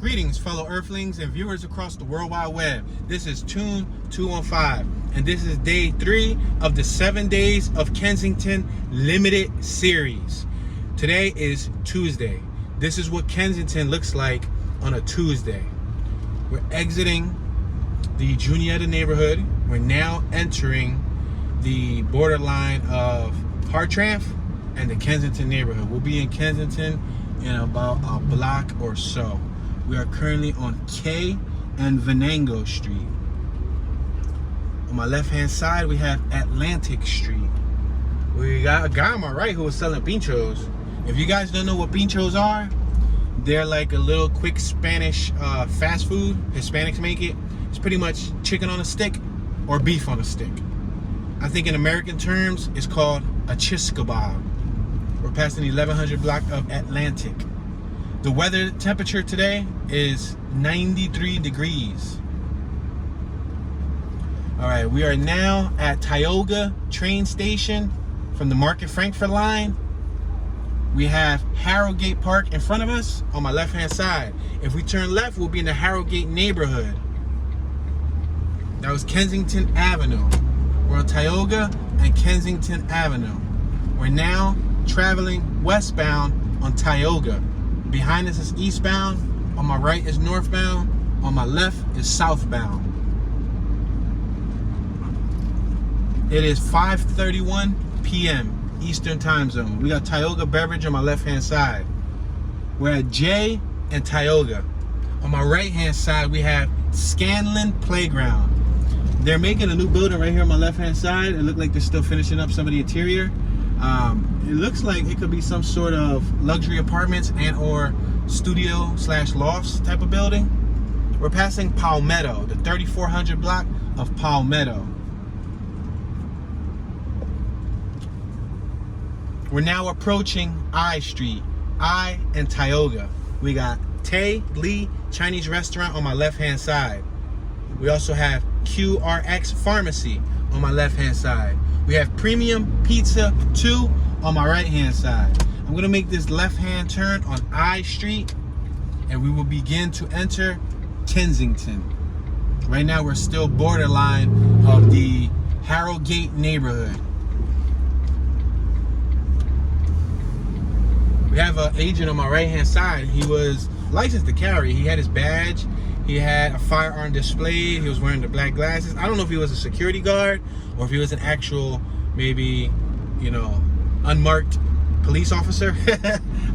Greetings, fellow Earthlings and viewers across the World Wide Web. This is Tune 215, and this is day 3 of the 7 Days of Kensington limited series. Today is Tuesday. This is what Kensington looks like on a Tuesday. We're exiting the Juniata neighborhood. We're now entering the borderline of Hartranft and the Kensington neighborhood. We'll be in Kensington in about a block or so. We are currently on K and Venango Street. On my left hand side we have Atlantic Street. We got a guy on my right who was selling pinchos. If you guys don't know what pinchos are, they're like a little quick Spanish fast food. Hispanics make it. It's pretty much chicken on a stick or beef on a stick. I think in American terms it's called a cheese kebab. We're passing the 1100 block of Atlantic. The weather temperature today is 93 degrees. All right, we are now at Tioga train station from the Market Frankford line. We have Harrogate Park in front of us on my left-hand side. If we turn left, we'll be in the Harrogate neighborhood. That was Kensington Avenue. We're on Tioga and Kensington Avenue. We're now traveling westbound on Tioga. Behind us is eastbound, on my right is northbound, on my left is southbound. It is 5:31 p.m. Eastern Time Zone. We got Tioga Beverage on my left hand side. We're at J and Tioga. On my right hand side we have Scanlon Playground. They're making a new building right here on my left hand side. It looks like they're still finishing up some of the interior. It looks like it could be some sort of luxury apartments and or studio / lofts type of building. We're passing Palmetto, the 3400 block of Palmetto. We're now approaching I Street, I and Tioga. We got Tay Lee Chinese restaurant on my left hand side. We also have QRX Pharmacy on my left hand side. We have Premium Pizza 2 on my right hand side. I'm gonna make this left hand turn on I Street and we will begin to enter Kensington. Right now we're still borderline of the Harrogate neighborhood. We have an agent on my right hand side. He was licensed to carry. He had his badge. He had a firearm displayed. He was wearing the black glasses. I don't know if he was a security guard or if he was an actual, maybe, you know, unmarked police officer.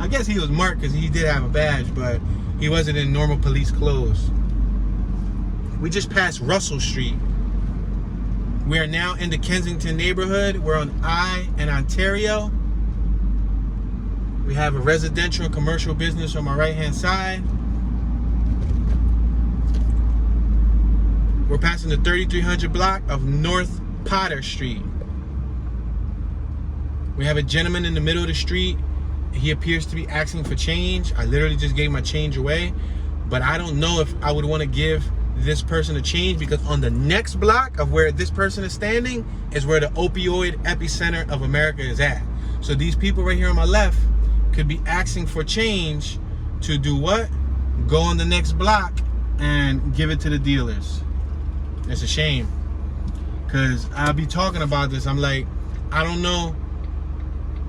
I guess he was marked because he did have a badge, but he wasn't in normal police clothes. We just passed Russell Street. We are now in the Kensington neighborhood. We're on I and Ontario. We have a residential and commercial business on my right hand side. We're passing the 3300 block of North Potter Street. We have a gentleman in the middle of the street. He appears to be asking for change. I literally just gave my change away, but I don't know if I would want to give this person a change because on the next block of where this person is standing is where the opioid epicenter of America is at. So these people right here on my left could be asking for change to do what? Go on the next block and give it to the dealers. It's a shame because I'll be talking about this. I'm like, I don't know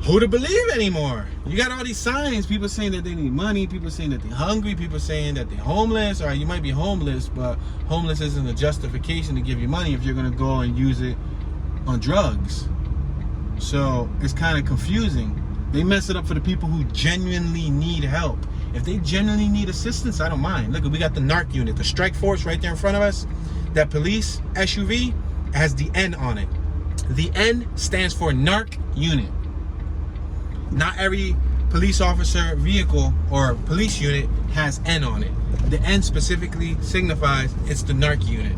who to believe anymore. You got all these signs, people saying that they need money, people saying that they're hungry, people saying that they're homeless, or you might be homeless, but homeless isn't a justification to give you money if you're gonna go and use it on drugs. So it's kind of confusing. They mess it up for the people who genuinely need help. If they genuinely need assistance, I don't mind. Look, we got the NARC unit, the strike force right there in front of us. That police SUV has the N on it. The N stands for NARC unit. Not every police officer vehicle or police unit has N on it. The N specifically signifies it's the NARC unit.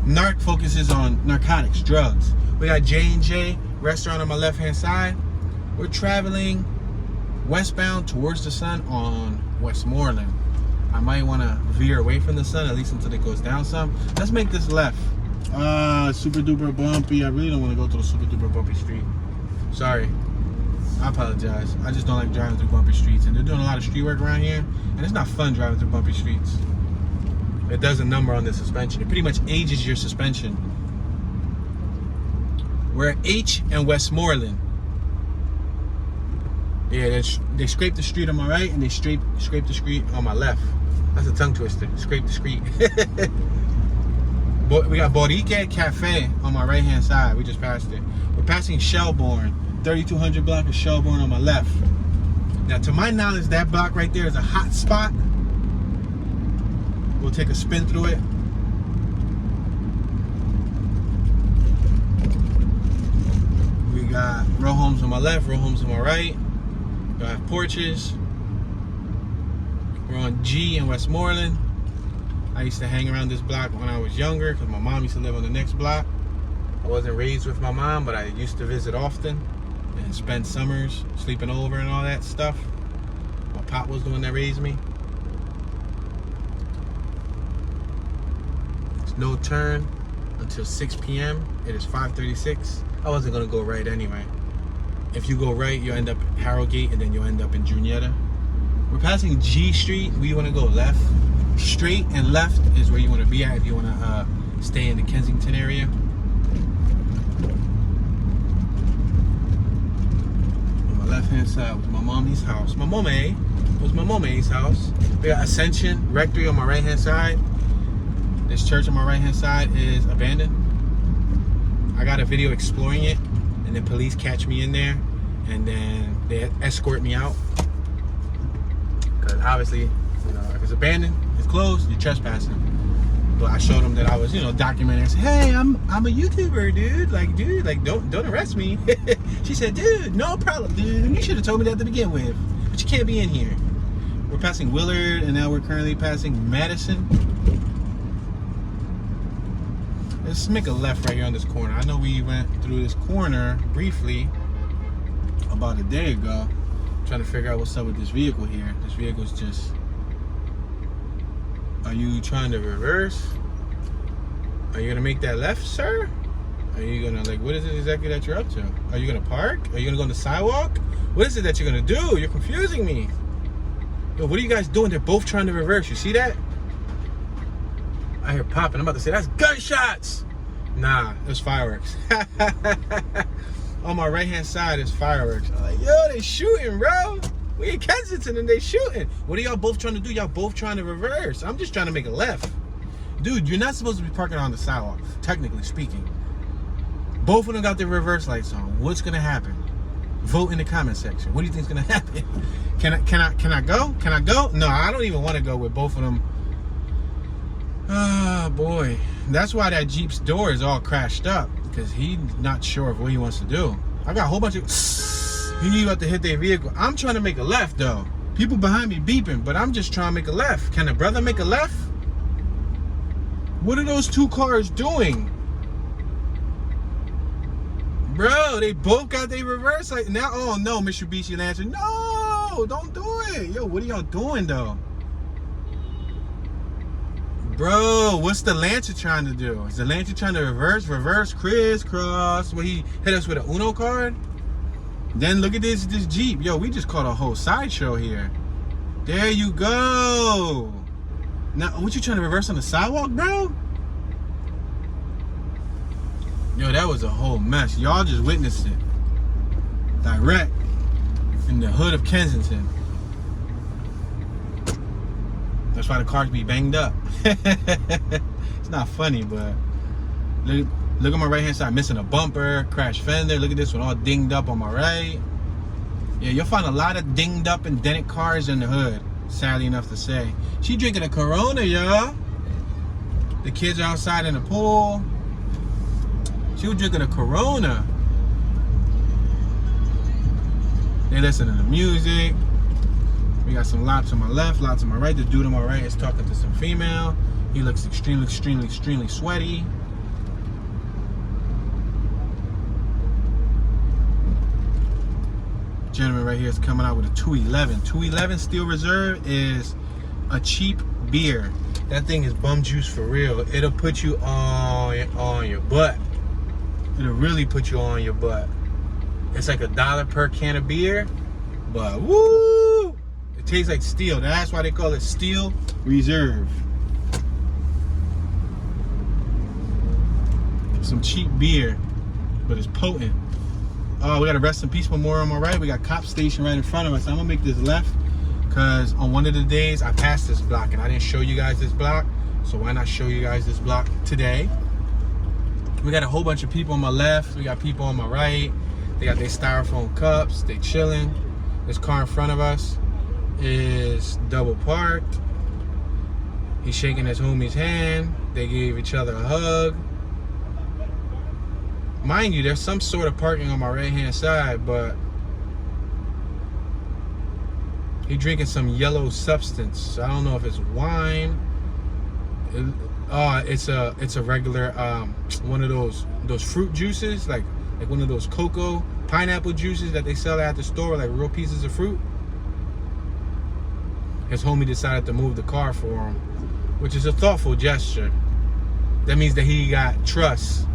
NARC focuses on narcotics, drugs. We got J&J restaurant on my left hand side. We're traveling westbound towards the sun on Westmoreland. I might want to veer away from the sun, at least until it goes down some. Let's make this left. Super duper bumpy. I really don't want to go to the super duper bumpy street. Sorry. I apologize. I just don't like driving through bumpy streets, and they're doing a lot of street work around here, and it's not fun driving through bumpy streets. It does a number on the suspension. It pretty much ages your suspension. We're at H and Westmoreland. Yeah, they scrape the street on my right, and they scrape the street on my left. That's a tongue twister. Scrape the street. But we got Boricua Cafe on my right-hand side. We just passed it. We're passing Shelbourne. 3200 block of Shelbourne on my left. Now, to my knowledge, that block right there is a hot spot. We'll take a spin through it. We got row homes on my left, row homes on my right. We have porches. We're on G in Westmoreland. I used to hang around this block when I was younger because my mom used to live on the next block. I wasn't raised with my mom, but I used to visit often and spend summers sleeping over and all that stuff. My pop was the one that raised me. There's no turn until 6 p.m. It is 5:36. I wasn't gonna go right anyway. If you go right, you end up at Harrogate, and then you'll end up in Juniata. We're passing G Street. We want to go left. Straight and left is where you want to be at if you want to stay in the Kensington area. On my left hand side was my mommy's house. My mommy's house. We got Ascension Rectory on my right hand side. This church on my right hand side is abandoned. I got a video exploring it, and then police catch me in there, and then they escort me out. Because obviously, you know, if it's abandoned, it's closed, you're trespassing. But I showed them that I was, you know, documenting. I said, hey, I'm a YouTuber, dude. Like, don't arrest me. She said, dude, no problem, dude. You should have told me that to begin with. But you can't be in here. We're passing Willard, and now we're currently passing Madison. Let's make a left right here on this corner. I know we went through this corner briefly about a day ago, trying to figure out what's up with this vehicle here. This vehicle's just... Are you trying to reverse? Are you gonna make that left, sir? Are you gonna, like, what is it exactly that you're up to? Are you gonna park? Are you gonna go on the sidewalk? What is it that you're gonna do? You're confusing me. Yo, what are you guys doing? They're both trying to reverse. You see that? I hear popping. I'm about to say, that's gunshots. Nah, it's fireworks. On my right-hand side is fireworks. I'm like, yo, they shooting, bro. We in Kensington and they shooting. What are y'all both trying to do? Y'all both trying to reverse. I'm just trying to make a left. Dude, you're not supposed to be parking on the sidewalk, technically speaking. Both of them got their reverse lights on. What's gonna happen? Vote in the comment section. What do you think is gonna happen? Can I go? Can I go? No, I don't even want to go with both of them. Oh boy, that's why that Jeep's door is all crashed up, because he's not sure of what he wants to do. I got a whole bunch of he about to hit their vehicle. I'm trying to make a left though. People behind me beeping, but I'm just trying to make a left. Can a brother make a left? What are those two cars doing? Bro, they both got their reverse light. Now, oh no, Mitsubishi Lancer. No, don't do it. Yo, what are y'all doing though? Bro, what's the Lancer trying to do? Is the Lancer trying to reverse, crisscross? Where he hit us with an Uno card? Then look at this Jeep. Yo, we just caught a whole sideshow here. There you go. Now, what you trying to reverse on the sidewalk, bro? Yo, that was a whole mess. Y'all just witnessed it. Direct in the hood of Kensington. That's why the cars be banged up. It's not funny, but look at my right hand side, missing a bumper, crash fender. Look at this one, all dinged up on my right. Yeah, you'll find a lot of dinged up and dented cars in the hood, sadly enough to say. She drinking a Corona, y'all. The kids are outside in the pool. She was drinking a Corona. They listening to music. We got some lots on my left, lots on my right. The dude on my right is talking to some female. He looks extremely sweaty. Gentleman right here is coming out with a 211. 211 Steel Reserve is a cheap beer. That thing is bum juice for real. It'll put you on your butt. It'll really put you on your butt. It's like $1 per can of beer, but woo, it tastes like steel. That's why they call it Steel Reserve. Some cheap beer, but it's potent. Oh, we got a rest in peace memorial on my right. We got cop station right in front of us. I'm gonna make this left because on one of the days I passed this block and I didn't show you guys this block. So why not show you guys this block today? We got a whole bunch of people on my left. We got people on my right. They got their styrofoam cups. They chilling. This car in front of us is double parked. He's shaking his homie's hand. They gave each other a hug. Mind you, there's some sort of parking on my right hand side, but he's drinking some yellow substance. I don't know if it's wine. It's a regular one of those fruit juices, like one of those cocoa pineapple juices that they sell at the store, like real pieces of fruit. His homie decided to move the car for him, which is a thoughtful gesture. That means that he got trust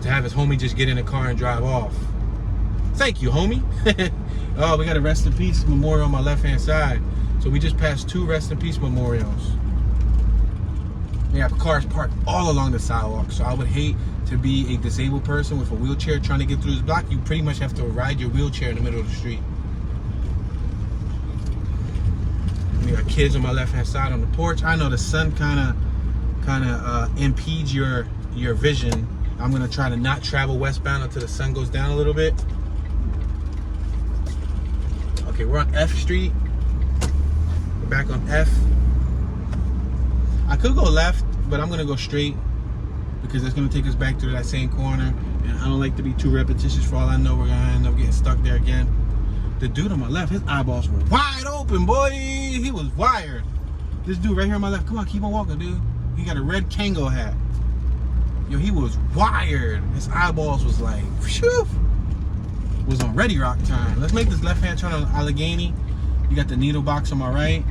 to have his homie just get in the car and drive off. Thank you, homie. Oh, we got a rest in peace memorial on my left hand side. So we just passed 2 rest in peace memorials. We have cars parked all along the sidewalk. So I would hate to be a disabled person with a wheelchair trying to get through this block. You pretty much have to ride your wheelchair in the middle of the street. We got kids on my left hand side on the porch. I know the sun kind of impedes your vision. I'm gonna try to not travel westbound until the sun goes down a little bit. Okay, we're on F Street. We're back on F. I could go left, but I'm gonna go straight because that's gonna take us back to that same corner. And I don't like to be too repetitious. For all I know, we're gonna end up getting stuck there again. The dude on my left, his eyeballs were wide open, boy. He was wired. This dude right here on my left, come on, keep on walking, dude. He got a red Kango hat. Yo, he was wired. His eyeballs was like, phew, was on Ready Rock time. Let's make this left-hand turn on Allegheny. You got the needle box on my right.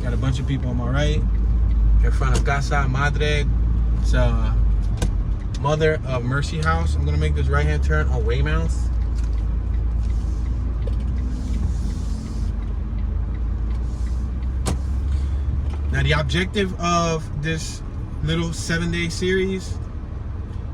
Got a bunch of people on my right. In front of Casa Madre. It's Mother of Mercy House. I'm gonna make this right-hand turn on Weymouth. Now the objective of this little 7-day series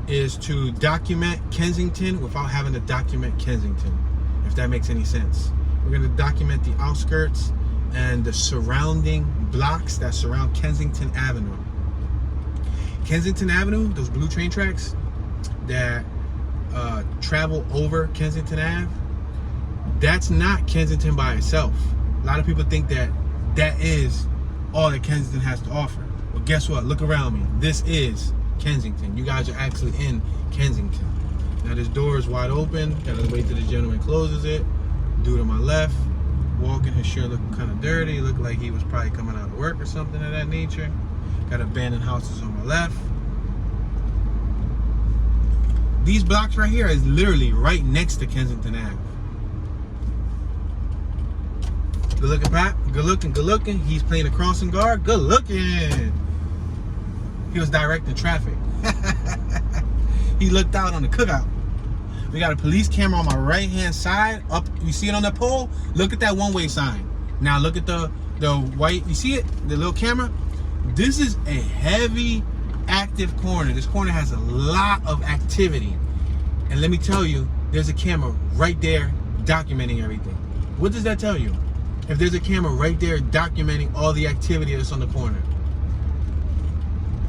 is to document Kensington without having to document Kensington, if that makes any sense. We're going to document the outskirts and the surrounding blocks that surround Kensington Avenue. Kensington Avenue, those blue train tracks that travel over Kensington Ave, that's not Kensington by itself. A lot of people think that that is all that Kensington has to offer. Well, guess what? Look around me. This is Kensington. You guys are actually in Kensington. Now this door is wide open. Gotta wait till the gentleman closes it. Dude on my left, walking, his shirt looking kind of dirty. Looked like he was probably coming out of work or something of that nature. Got abandoned houses on my left. These blocks right here is literally right next to Kensington Ave. Good looking, Pat. Good looking, good looking. He's playing a crossing guard. Good looking. He was directing traffic. He looked out on the cookout. We got a police camera on my right hand side. Up, you see it on the pole? Look at that one-way sign. Now look at the white, you see it? The little camera? This is a heavy active corner. This corner has a lot of activity. And let me tell you, there's a camera right there documenting everything. What does that tell you? If there's a camera right there documenting all the activity that's on the corner,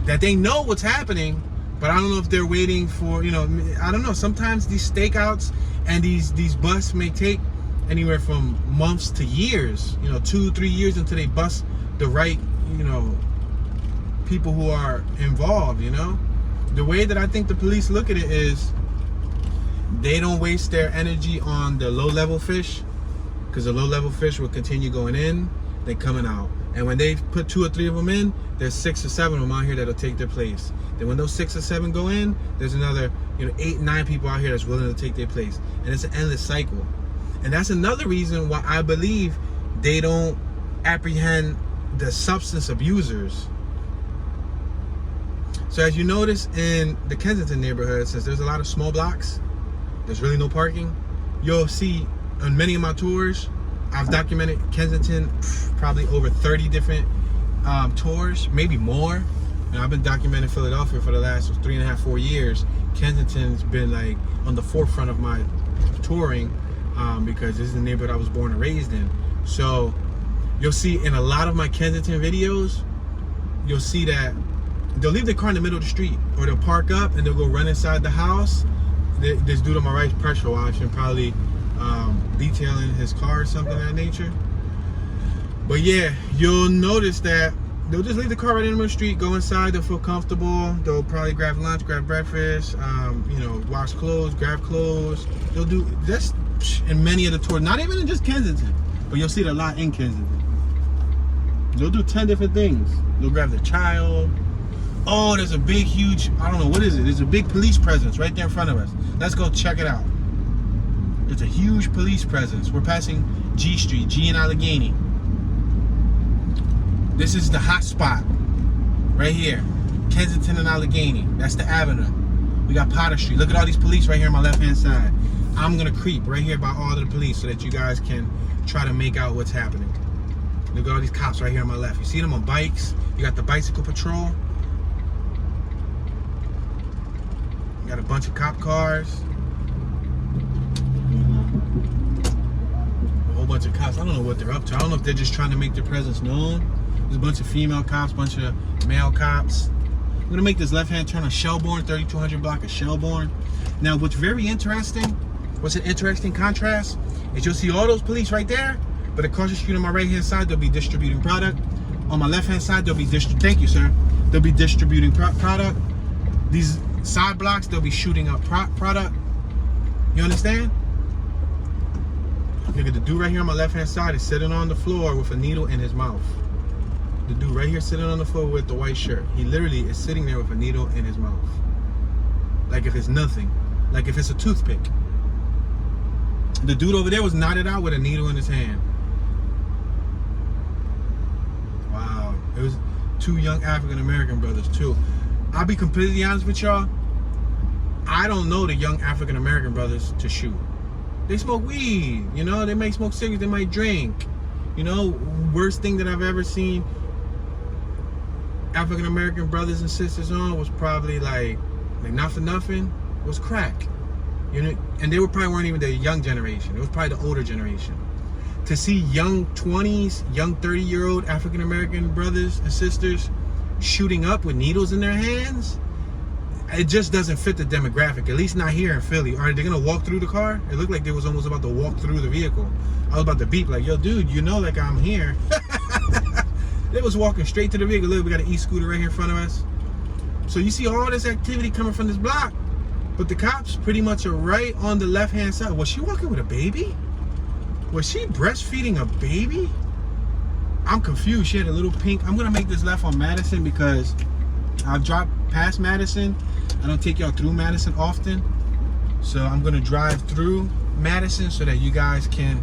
that they know what's happening, but I don't know if they're waiting for, you know, I don't know. Sometimes these stakeouts and these busts may take anywhere from months to years, you know, 2-3 years until they bust the right, you know, people who are involved, you know. The way that I think the police look at it is they don't waste their energy on the low-level fish, because the low-level fish will continue going in, then coming out. And when they put 2 or 3 of them in, there's 6 or 7 of them out here that'll take their place. Then when those 6 or 7 go in, there's another, you know, 8, 9 people out here that's willing to take their place. And it's an endless cycle. And that's another reason why I believe they don't apprehend the substance abusers. So as you notice in the Kensington neighborhood, since there's a lot of small blocks, there's really no parking. you'll see on many of my tours, I've documented Kensington probably over 30 different tours, maybe more. And I've been documenting Philadelphia for the last 3.5, 4 years. Kensington's been like on the forefront of my touring because this is the neighborhood I was born and raised in. So you'll see in a lot of my Kensington videos, you'll see that they'll leave their car in the middle of the street, or they'll park up and they'll go run inside the house. This dude on my right is pressure washing, probably detailing his car or something of that nature. But yeah, you'll notice that they'll just leave the car right in the middle of the street, go inside, they'll feel comfortable, they'll probably grab lunch, grab breakfast, you know, wash clothes, grab clothes. They'll do this in many of the tours, not even in just Kensington, but you'll see it a lot in Kensington. They'll do 10 different things. They'll grab the child. Oh, there's a big, huge, I don't know, what is it? There's a big police presence right there in front of us. Let's go check it out. There's a huge police presence. We're passing G Street, G and Allegheny. This is the hot spot right here. Kensington and Allegheny. That's the avenue. We got Potter Street. Look at all these police right here on my left-hand side. I'm gonna creep right here by all of the police so that you guys can try to make out what's happening. Look at all these cops right here on my left. You see them on bikes. You got the bicycle patrol. You got a bunch of cop cars. A whole bunch of cops. I don't know what they're up to. I don't know if they're just trying to make their presence known. There's a bunch of female cops, a bunch of male cops. I'm gonna make this left-hand turn on Shelbourne, 3200 block of Shelbourne. Now, what's very interesting, what's an interesting contrast, is you'll see all those police right there, but across the street on my right-hand side, they'll be distributing product. On my left-hand side, they'll be thank you, sir. They'll be distributing product. These side blocks, they'll be shooting up product. You understand? Look at the dude right here on my left-hand side is sitting on the floor with a needle in his mouth. The dude right here sitting on the floor with the white shirt. He literally is sitting there with a needle in his mouth. Like if it's nothing. Like if it's a toothpick. The dude over there was knotted out with a needle in his hand. Wow. It was 2 young African-American brothers too. I'll be completely honest with y'all. I don't know the young African-American brothers to shoot. They smoke weed, you know, they might smoke cigarettes, they might drink. You know, worst thing that I've ever seen African-American brothers and sisters on was probably like not for nothing, was crack. You know, and they probably weren't even the young generation. It was probably the older generation. To see young 20s, young 30-year-old African-American brothers and sisters shooting up with needles in their hands, it just doesn't fit the demographic, at least not here in Philly. Are they gonna walk through the car? It looked like they was almost about to walk through the vehicle. I was about to beep like, yo, dude, you know, like I'm here. They was walking straight to the vehicle. Look, we got an e-scooter right here in front of us. So you see all this activity coming from this block, but the cops pretty much are right on the left-hand side. Was she walking with a baby? Was she breastfeeding a baby? I'm confused. She had a little pink. I'm gonna make this left on Madison because I've dropped past Madison. I don't take y'all through Madison often. So I'm gonna drive through Madison so that you guys can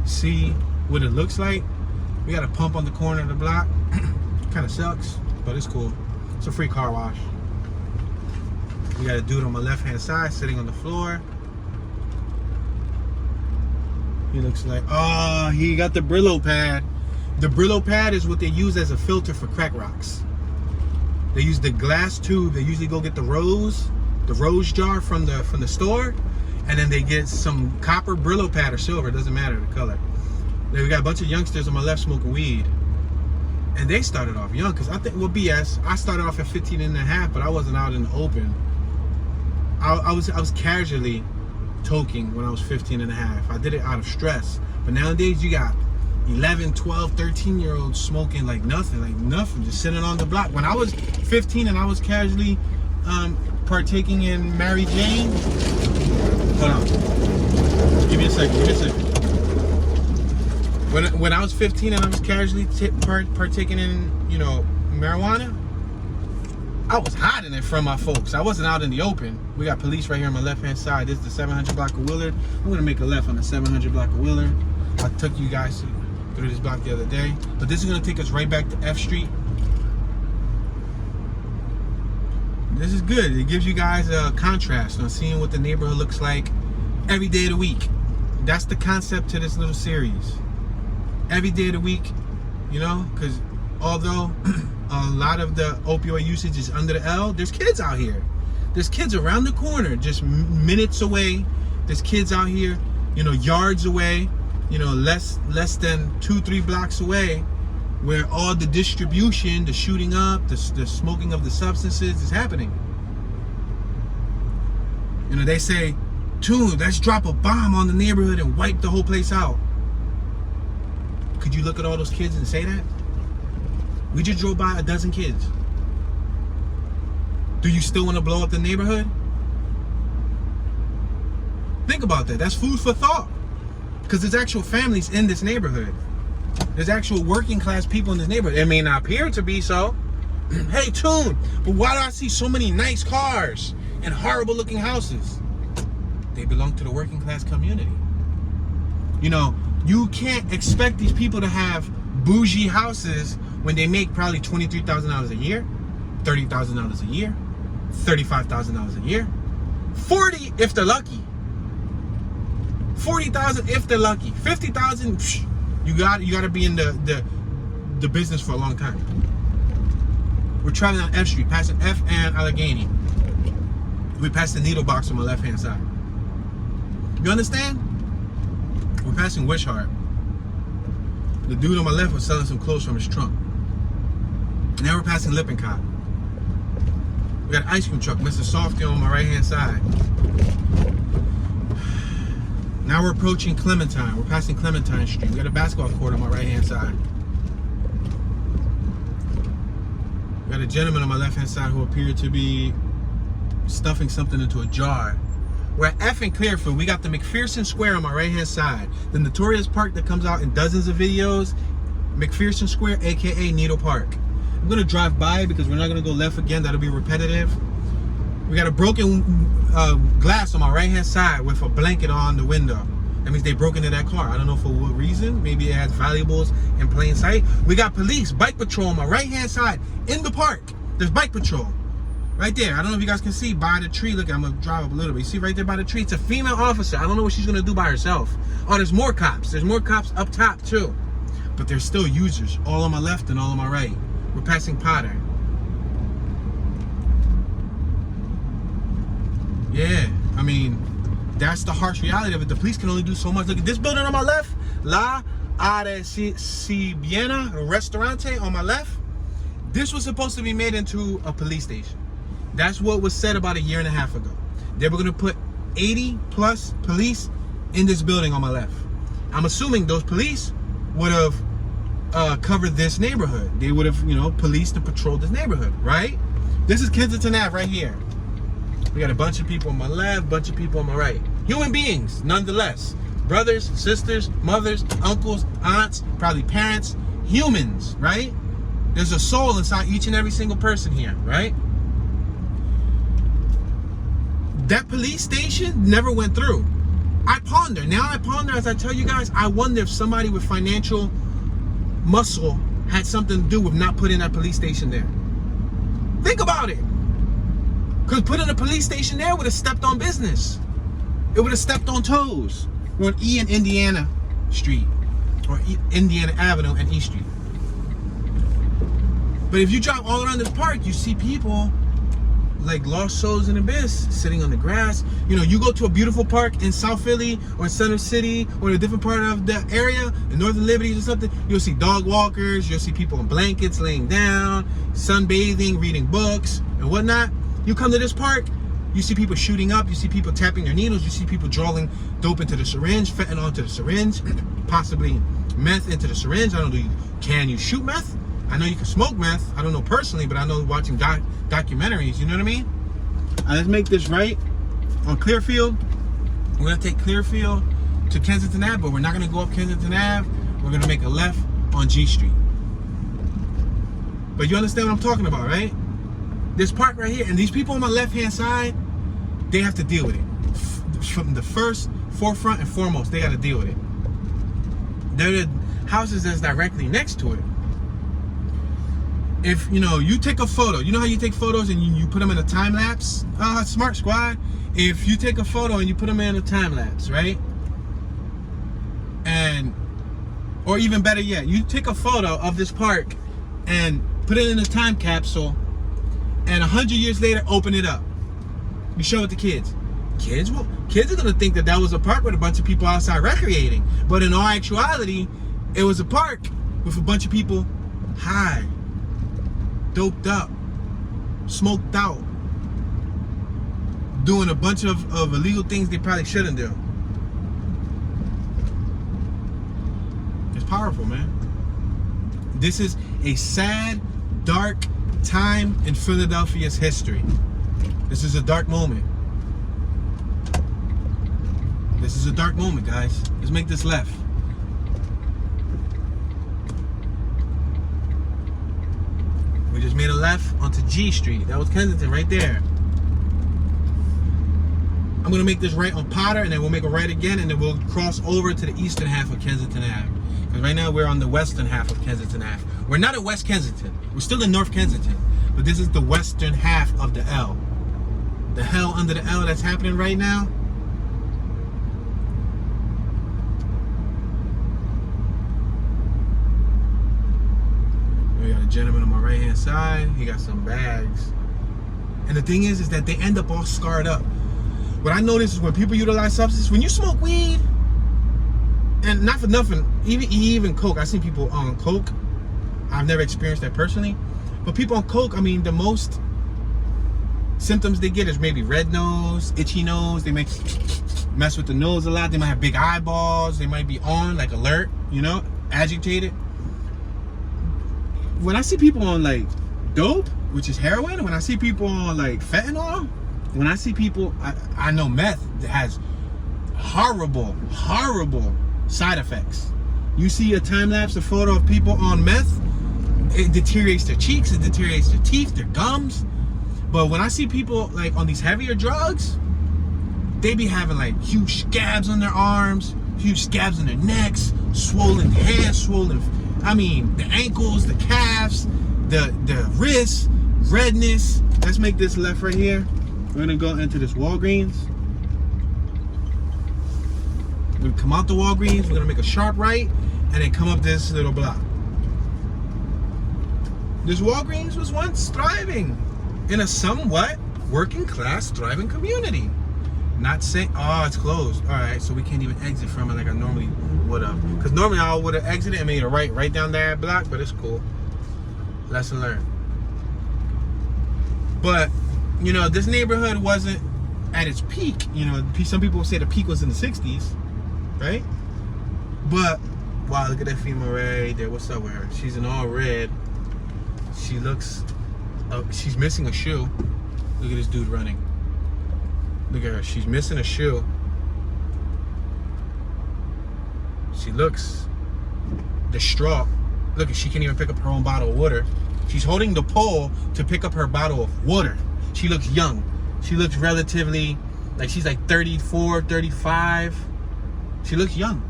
see what it looks like. We got a pump on the corner of the block. Kind of sucks, but it's cool. It's a free car wash. We got a dude on my left-hand side sitting on the floor. He looks like, oh, he got the Brillo pad. The Brillo pad is what they use as a filter for crack rocks. They use the glass tube. They usually go get the rose jar from the store, and then they get some copper Brillo pad or silver, it doesn't matter the color. Then we got a bunch of youngsters on my left smoking weed. And they started off young, because I think, well, BS, I started off at 15 and a half, but I wasn't out in the open. I was casually toking when I was 15 and a half. I did it out of stress. But nowadays you got 11, 12, 13-year-olds smoking like nothing, just sitting on the block. When I was 15 and I was casually partaking in Mary Jane, hold on, give me a second. When I was 15 and I was casually partaking in, you know, marijuana, I was hiding it from my folks. I wasn't out in the open. We got police right here on my left-hand side. This is the 700 block of Willard. I'm gonna make a left on the 700 block of Willard. I took you guys through this block the other day, but this is gonna take us right back to F Street. This is good. It gives you guys a contrast on seeing what the neighborhood looks like every day of the week. that's the concept to this little series. Every day of the week, you know, because although a lot of the opioid usage is under the L, there's kids out here. There's kids around the corner, just minutes away. There's kids out here, you know, yards away, you know, less than 2-3 blocks away, where all the distribution, the shooting up, the smoking of the substances is happening. You know, they say, dude, let's drop a bomb on the neighborhood and wipe the whole place out. Could you look at all those kids and say that? We just drove by a dozen kids. Do you still want to blow up the neighborhood? Think about that. That's food for thought. Because there's actual families in this neighborhood. There's actual working class people in this neighborhood. It may not appear to be so. Hey, Tune, but why do I see so many nice cars and horrible looking houses? They belong to the working class community. You know, you can't expect these people to have bougie houses when they make probably $23,000 a year, $30,000 a year, $35,000 a year, 40 if they're lucky, 40,000 if they're lucky, 50,000. You got to be in the business for a long time. We're traveling on F Street, passing F and Allegheny. We passed the needle box on my left hand side. You understand? We're passing Wishart. The dude on my left was selling some clothes from his trunk. Now we're passing Lippincott. We got an ice cream truck, Mr. Softy, on my right hand side. Now we're approaching Clementine. We're passing Clementine Street. We got a basketball court on my right hand side. We got a gentleman on my left hand side who appeared to be stuffing something into a jar. We're at F and Clearfield. We got the Mcpherson Square on my right hand side. The notorious park that comes out in dozens of videos. Mcpherson Square, aka Needle Park. I'm gonna drive by because we're not gonna go left again. That'll be repetitive. We got a broken glass on my right hand side with a blanket on the window. That means they broke into that car. I don't know for what reason. Maybe it has valuables in plain sight. We got police, bike patrol on my right hand side in the park. There's bike patrol right there. I don't know if you guys can see by the tree. Look, I'm gonna drive up a little bit. You see right there by the tree? It's a female officer. I don't know what she's gonna do by herself. Oh, there's more cops. There's more cops up top too. But there's still users, all on my left and all on my right. We're passing Potter. Yeah, I mean, that's the harsh reality of it. The police can only do so much. Look at this building on my left, La Arecibiena Restaurante on my left. This was supposed to be made into a police station. That's what was said about a year and a half ago. They were gonna put 80 plus police in this building on my left. I'm assuming those police would have covered this neighborhood. They would have, you know, policed and patrolled this neighborhood, right? This is Kensington Ave right here. We got a bunch of people on my left, bunch of people on my right. Human beings, nonetheless. Brothers, sisters, mothers, uncles, aunts, probably parents, humans, right? There's a soul inside each and every single person here, right? That police station never went through. I ponder as I tell you guys, I wonder if somebody with financial muscle had something to do with not putting that police station there. Think about it. Because putting a police station there would have stepped on business. It would have stepped on toes. We're on E and Indiana Street, or Indiana Avenue and E Street. But if you drive all around this park, you see people like lost souls in the abyss sitting on the grass. You know, you go to a beautiful park in South Philly or in Center City or in a different part of the area, in Northern Liberties or something, you'll see dog walkers, you'll see people in blankets laying down, sunbathing, reading books and whatnot. You come to this park, you see people shooting up, you see people tapping their needles, you see people drawing dope into the syringe, fentanyl into the syringe, possibly meth into the syringe. I don't know, can you shoot meth? I know you can smoke meth. I don't know personally, but I know watching documentaries, you know what I mean? Let's make this right on Clearfield. We're gonna take Clearfield to Kensington Ave, but we're not gonna go up Kensington Ave. We're gonna make a left on G Street. But you understand what I'm talking about, right? This park right here, and these people on my left-hand side, they have to deal with it. From the first, forefront, and foremost, they got to deal with it. They're the houses that's directly next to it. If, you know, you take a photo, you know how you take photos and you put them in a time lapse? Smart squad. If you take a photo and you put them in a time lapse, right? Or even better yet, you take a photo of this park and put it in a time capsule, and 100 years later, open it up. You show it to kids. Kids are gonna think that that was a park with a bunch of people outside recreating. But in all actuality, it was a park with a bunch of people high, doped up, smoked out, doing a bunch of illegal things they probably shouldn't do. It's powerful, man. This is a sad, dark time in Philadelphia's history. This is a dark moment. This is a dark moment, guys. Let's make this left. We just made a left onto G Street. That was Kensington right there. I'm gonna make this right on Potter, and then we'll make a right again, and then we'll cross over to the eastern half of Kensington Ave. Because right now we're on the western half of Kensington Ave. We're not at West Kensington. We're still in North Kensington. But this is the western half of the L. The hell under the L that's happening right now. We got a gentleman on my right hand side. He got some bags. And the thing is that they end up all scarred up. What I notice is when people utilize substances, when you smoke weed, and not for nothing, even coke. I've seen people on coke. I've never experienced that personally. But people on coke, I mean, the most symptoms they get is maybe red nose, itchy nose. They might mess with the nose a lot. They might have big eyeballs. They might be on, like alert, you know, agitated. When I see people on like dope, which is heroin, when I see people on like fentanyl, when I see people, I know meth has horrible side effects. You see a time-lapse, a photo of people on meth, it deteriorates their cheeks, it deteriorates their teeth, their gums. But when I see people like on these heavier drugs, they be having like huge scabs on their arms, huge scabs on their necks, swollen hands, I mean, the ankles, the calves, the wrists, redness. Let's make this left right here. We're gonna go into this Walgreens. We're gonna come out the Walgreens, we're gonna make a sharp right, and then come up this little block. This Walgreens was once thriving in a somewhat working class, thriving community. Not saying, oh, it's closed. All right, so we can't even exit from it like I normally would have. Because normally I would have exited and made a right down that block, but it's cool. Lesson learned. But, you know, this neighborhood wasn't at its peak. You know, some people would say the peak was in the 60s, right? But, wow, look at that female right there. What's up with her? She's in all red. She looks, she's missing a shoe. Look at this dude running. Look at her, she's missing a shoe. She looks distraught. Look, she can't even pick up her own bottle of water. She's holding the pole to pick up her bottle of water. She looks young. She looks relatively, like she's like 34, 35. She looks young.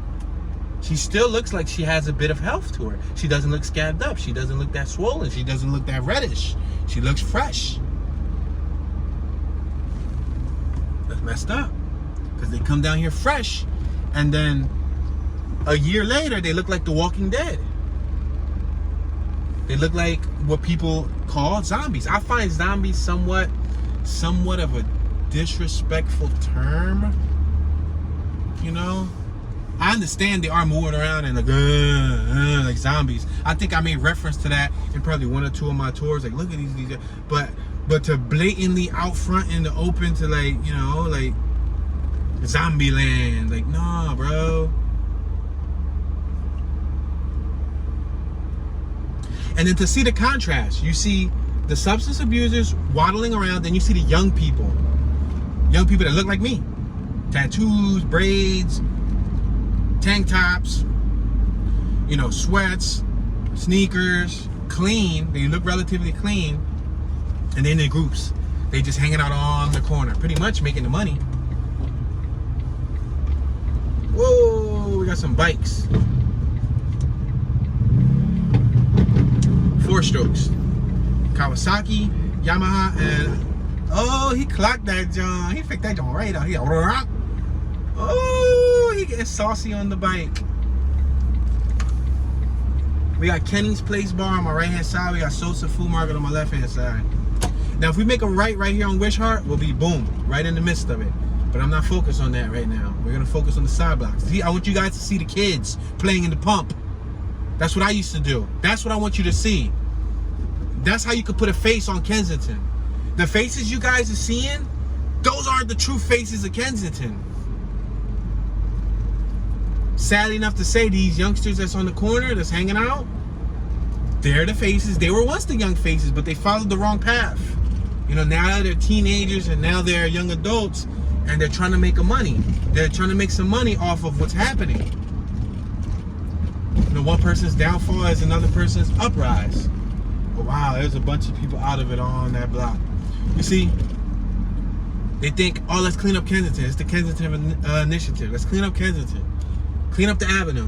She still looks like she has a bit of health to her. She doesn't look scabbed up. She doesn't look that swollen. She doesn't look that reddish. She looks fresh. That's messed up. Because they come down here fresh, and then a year later, they look like The Walking Dead. They look like what people call zombies. I find zombies somewhat of a disrespectful term. You know? I understand they are moving around and like zombies. I think I made reference to that in probably one or two of my tours. Like, look at these. But to blatantly out front in the open to like, you know, like zombie land. Like, nah, bro. And then to see the contrast, you see the substance abusers waddling around, then you see the young people that look like me. Tattoos, braids, tank tops, you know, sweats, sneakers, clean. They look relatively clean. And then in groups, they just hanging out on the corner, pretty much making the money. Whoa, we got some bikes. 4-strokes. Kawasaki, Yamaha, and oh, he clocked that John. He picked that John right out. Oh, he getting saucy on the bike. We got Kenny's Place Bar on my right hand side. We got Sosa Food Market on my left hand side. Now, if we make a right here on Wishart, we'll be boom, right in the midst of it. But I'm not focused on that right now. We're gonna focus on the side blocks. See, I want you guys to see the kids playing in the pump. That's what I used to do. That's what I want you to see. That's how you could put a face on Kensington. The faces you guys are seeing, those aren't the true faces of Kensington. Sadly enough to say, these youngsters that's on the corner, that's hanging out, they're the faces. They were once the young faces, but they followed the wrong path. You know, now they're teenagers and now they're young adults and they're trying to make money. They're trying to make some money off of what's happening. You know, one person's downfall is another person's uprise. Oh, wow, there's a bunch of people out of it on that block. You see, they think, oh, let's clean up Kensington. It's the Kensington initiative. Let's clean up Kensington. Clean up the avenue.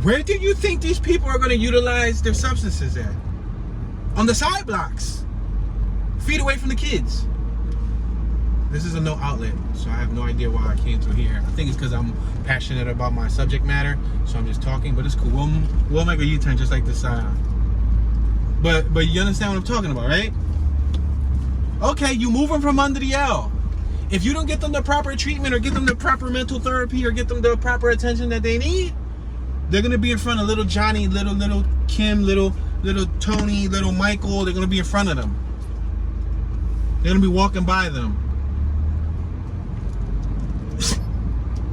Where do you think these people are going to utilize their substances at? On the side blocks. Feet away from the kids. This is a no outlet, so I have no idea why I came through here. I think it's because I'm passionate about my subject matter, so I'm just talking, but it's cool. We'll make a U-turn just like this side. But you understand what I'm talking about, right? Okay, you move them from under the L. If you don't get them the proper treatment or get them the proper mental therapy or get them the proper attention that they need, they're gonna be in front of little Johnny, little Kim, little Tony, little Michael. They're gonna be in front of them. They're gonna be walking by them.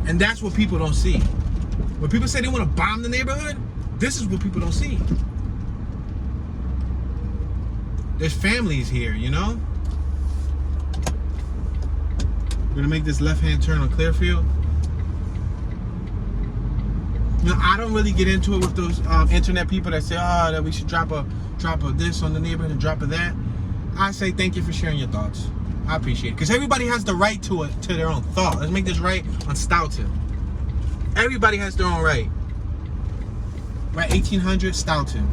And that's what people don't see. When people say they want to bomb the neighborhood, this is what people don't see. There's families here, you know? We're gonna make this left-hand turn on Clearfield. You know, I don't really get into it with those internet people that say, oh, that we should drop a this on the neighborhood and drop a that. I say thank you for sharing your thoughts. I appreciate it. Because everybody has the right to their own thought. Let's make this right on Stoughton. Everybody has their own right. Right, 1800 Stoughton.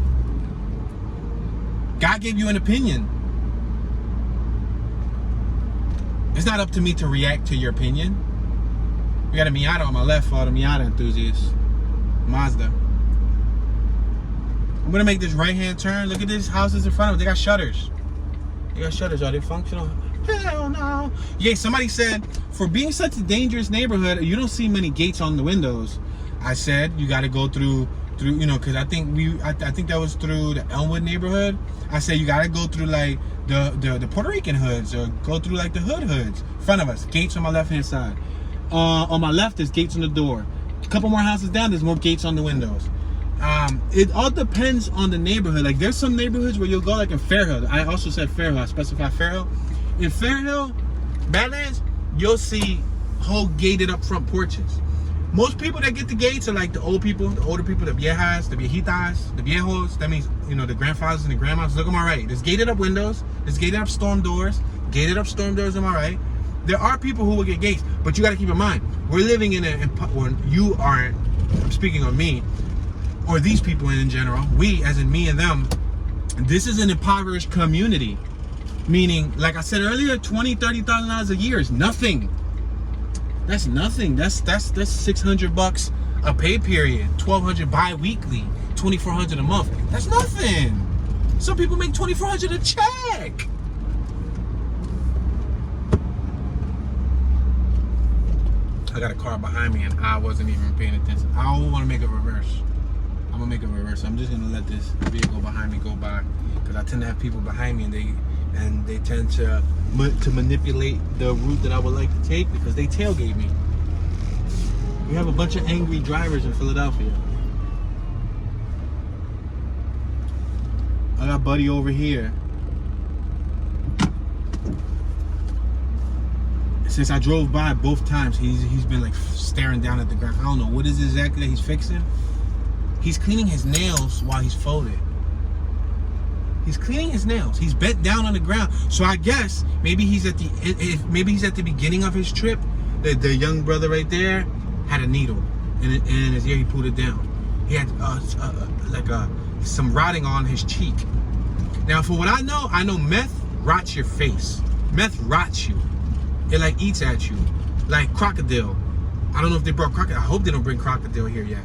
God gave you an opinion. It's not up to me to react to your opinion. We got a Miata on my left for all the Miata enthusiasts. Mazda. I'm gonna make this right-hand turn. Look at these houses in front of them. They got shutters. They got shutters. Are they functional? Hell no. Yeah, somebody said, for being such a dangerous neighborhood, you don't see many gates on the windows. I said, you got to go through, you know, because I think that was through the Elmwood neighborhood. I said, you got to go through, like, the Puerto Rican hoods or go through, like, the hood hoods. In front of us. Gates on my left-hand side. On my left, there's gates on the door. A couple more houses down, there's more gates on the windows. It all depends on the neighborhood. Like, there's some neighborhoods where you'll go, like in Fairhill. I also said Fairhill. I specified Fairhill. In Fairhill, Badlands, you'll see whole gated up front porches. Most people that get the gates are like the old people, the older people, the viejas, the viejitas, the viejos. That means, you know, the grandfathers and the grandmas. Look on my right. There's gated up windows. There's gated up storm doors. Gated up storm doors on my right. There are people who will get gates, but you got to keep in mind, we're living in or you aren't, I'm speaking on me, or these people in general, we, as in me and them, this is an impoverished community. Meaning, like I said earlier, $20,000, $30,000 a year is nothing. That's nothing. That's $600 a pay period, $1,200 bi-weekly, $2,400 a month. That's nothing. Some people make $2,400 a check. I got a car behind me and I wasn't even paying attention. I don't want to make a reverse. I'm gonna make a reverse. I'm just gonna let this vehicle behind me go by because I tend to have people behind me and they tend to manipulate the route that I would like to take because they tailgate me. We have a bunch of angry drivers in Philadelphia. I got Buddy over here. Since I drove by both times, he's been like staring down at the ground. I don't know what is exactly that he's fixing. He's cleaning his nails while he's folded. He's cleaning his nails. He's bent down on the ground. So I guess maybe he's at the beginning of his trip. The young brother right there had a needle in his ear. He pulled it down. He had some rotting on his cheek. Now, for what I know meth rots your face. Meth rots you. It like eats at you, like crocodile. I don't know if they brought crocodile. I hope they don't bring crocodile here yet.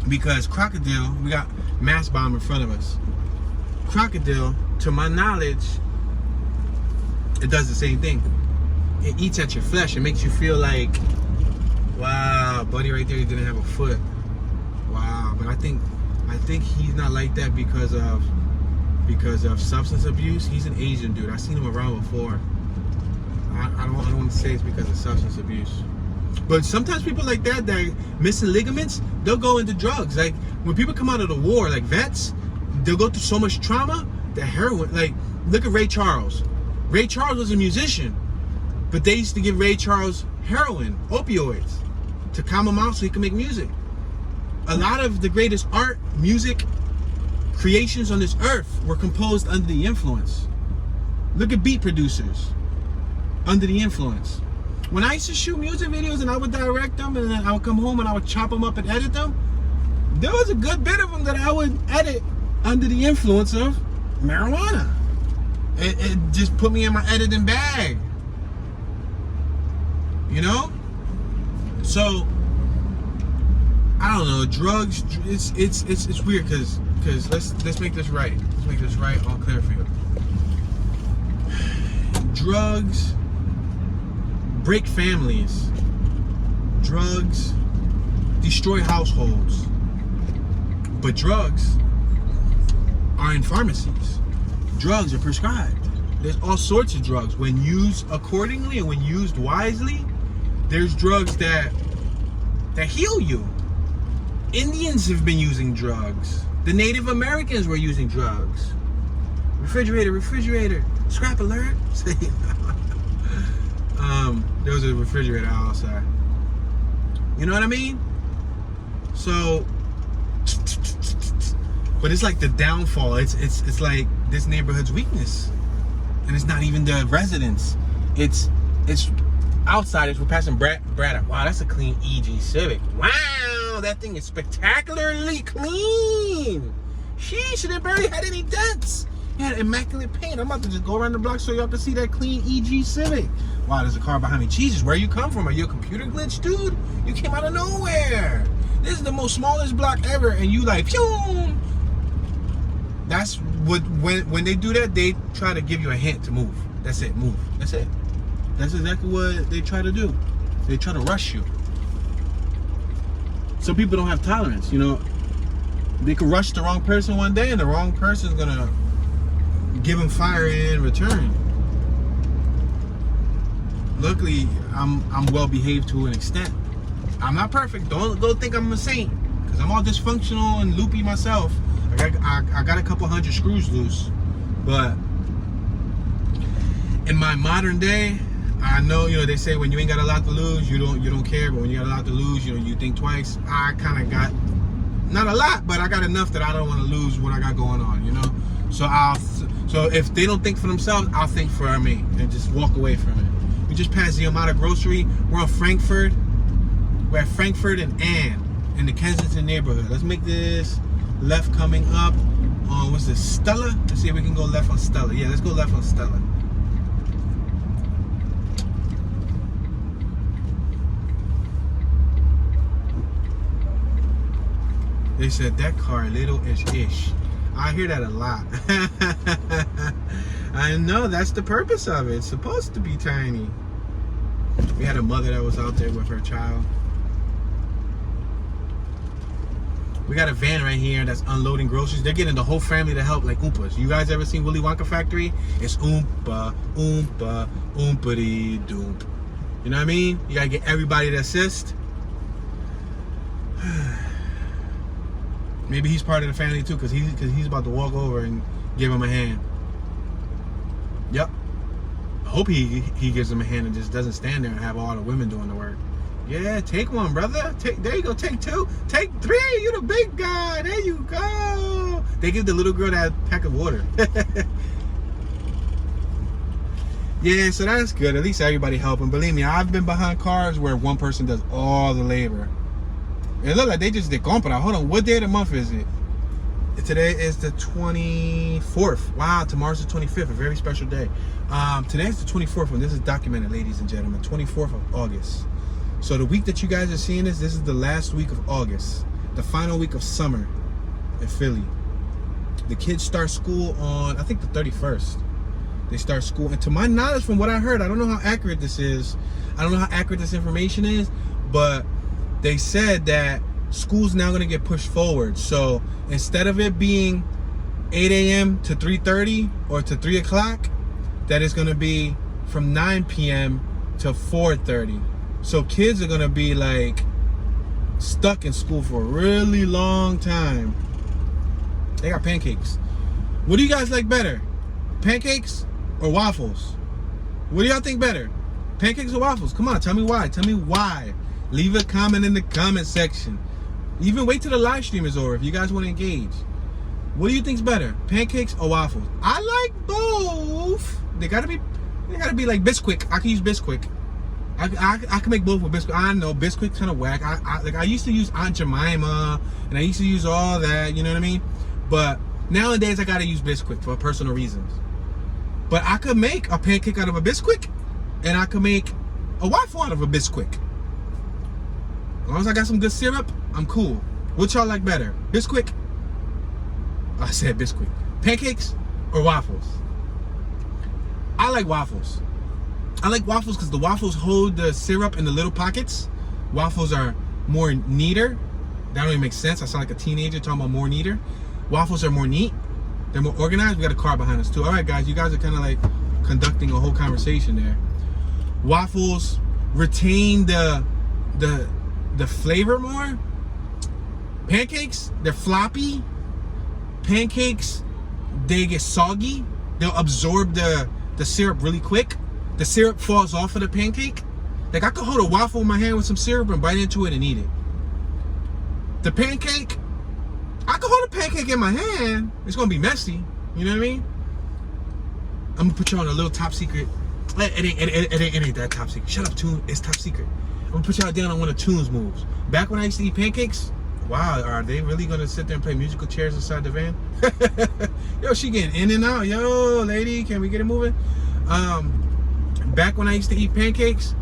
Because crocodile, we got mass bomb in front of us. Crocodile, to my knowledge, it does the same thing. It eats at your flesh. It makes you feel like, wow, buddy right there, he didn't have a foot. Wow, but I think he's not like that because of substance abuse. He's an Asian dude. I've seen him around before. I don't want to say it's because of substance abuse. But sometimes people like that are missing ligaments, they'll go into drugs. Like when people come out of the war, like vets, they'll go through so much trauma that heroin, like look at Ray Charles. Ray Charles was a musician, but they used to give Ray Charles heroin, opioids, to calm him out so he could make music. A lot of the greatest art, music, creations on this earth were composed under the influence. Look at beat producers, under the influence. When I used to shoot music videos and I would direct them and then I would come home and I would chop them up and edit them, there was a good bit of them that I would edit under the influence of marijuana. It just put me in my editing bag. You know? So, I don't know, drugs, it's weird because let's make this right. Let's make this right on Clearfield. Drugs break families. Drugs destroy households. But drugs are in pharmacies. Drugs are prescribed. There's all sorts of drugs. When used accordingly and when used wisely, there's drugs that heal you. Indians have been using drugs. The Native Americans were using drugs. Refrigerator. Scrap alert. There was a refrigerator outside. You know what I mean? So, but it's like the downfall. It's like this neighborhood's weakness, and it's not even the residents. It's outsiders. We're passing Brad. Wow, that's a clean EG Civic. Wow, that thing is spectacularly clean. Sheesh, it barely had any dents. It had immaculate paint. I'm about to just go around the block so y'all can see that clean EG Civic. Wow, there's a car behind me. Jesus, where you come from? Are you a computer glitch, dude? You came out of nowhere. This is the most smallest block ever, and you like, phew. That's what, when they do that, they try to give you a hint to move. That's it, move. That's it. That's exactly what they try to do. They try to rush you. Some people don't have tolerance, you know. They could rush the wrong person one day, and the wrong person's gonna give them fire in return. Luckily, I'm well behaved to an extent. I'm not perfect. Don't think I'm a saint, because I'm all dysfunctional and loopy myself. I got a couple hundred screws loose, but in my modern day, I know, you know, they say when you ain't got a lot to lose, you don't care, but when you got a lot to lose, you know, you think twice. I kind of got, not a lot, but I got enough that I don't want to lose what I got going on, you know. So if they don't think for themselves, I'll think for me and just walk away from it. We just passed the Amada Grocery. We're on Frankford. We're at Frankford and Ann in the Kensington neighborhood. Let's make this left coming up on, what's this, Stella? Let's see if we can go left on Stella. Yeah, let's go left on Stella. They said that car little ish. I hear that a lot. I know, that's the purpose of it. It's supposed to be tiny. We had a mother that was out there with her child. We got a van right here that's unloading groceries. They're getting the whole family to help, like Oompas. You guys ever seen Willy Wonka Factory? It's Oompa, Oompa, Oompity Doomp. You know what I mean? You gotta get everybody to assist. Maybe he's part of the family too, because he's about to walk over and give him a hand. Yep. I hope he gives him a hand and just doesn't stand there and have all the women doing the work. Yeah, take one, brother. There you go. Take two. Take three. You the big guy. There you go. They give the little girl that pack of water. Yeah, so that's good. At least everybody helping. Believe me, I've been behind cars where one person does all the labor. It looked like they just did compra. Hold on, what day of the month is it? Today is the 24th. Wow, tomorrow's the 25th, a very special day. Today is the 24th, and this is documented, ladies and gentlemen. 24th of August. So the week that you guys are seeing this is the last week of August. the final week of summer in Philly. The kids start school on, I think, the 31st. They start school, and to my knowledge, from what I heard, I don't know how accurate this is. I don't know how accurate this information is, but they said that school's now going to get pushed forward. So instead of it being 8 a.m. to 3:30 or to 3 o'clock, that is going to be from 9 p.m. to 4:30. So kids are going to be like stuck in school for a really long time. They got pancakes. What do you guys like better? Pancakes or waffles? What do y'all think better? Pancakes or waffles? Come on, tell me why. Tell me why. Leave a comment in the comment section. Even wait till the live stream is over if you guys want to engage. What do you think's better? Pancakes or waffles? I like both. They gotta be like Bisquick. I can use Bisquick. I can make both with Bisquick. I know Bisquick's kind of whack. I used to use Aunt Jemima, and I used to use all that. You know what I mean? But nowadays I gotta use Bisquick for personal reasons. But I could make a pancake out of a Bisquick, and I could make a waffle out of a Bisquick. As long as I got some good syrup, I'm cool. What y'all like better? Bisquick? I said Bisquick. Pancakes or waffles? I like waffles. I like waffles because the waffles hold the syrup in the little pockets. Waffles are more neater. That don't even make sense. I sound like a teenager talking about more neater. Waffles are more neat. They're more organized. We got a car behind us too. All right, guys, you guys are kind of like conducting a whole conversation there. Waffles retain the flavor more. Pancakes, they're floppy. Pancakes, they get soggy. They'll absorb the syrup really quick. The syrup falls off of the pancake. Like, I could hold a waffle in my hand with some syrup and bite into it and eat it. The pancake, I could hold a pancake in my hand. It's gonna be messy. You know what I mean? I'm gonna put you on a little top secret. It ain't that top secret. Shut up, Toon. It's top secret. I'm gonna put y'all down on one of Toon's moves. Back when I used to eat pancakes, wow, are they really gonna sit there and play musical chairs inside the van? Yo, she getting in and out. Yo, lady, can we get it moving? Back when I used to eat pancakes,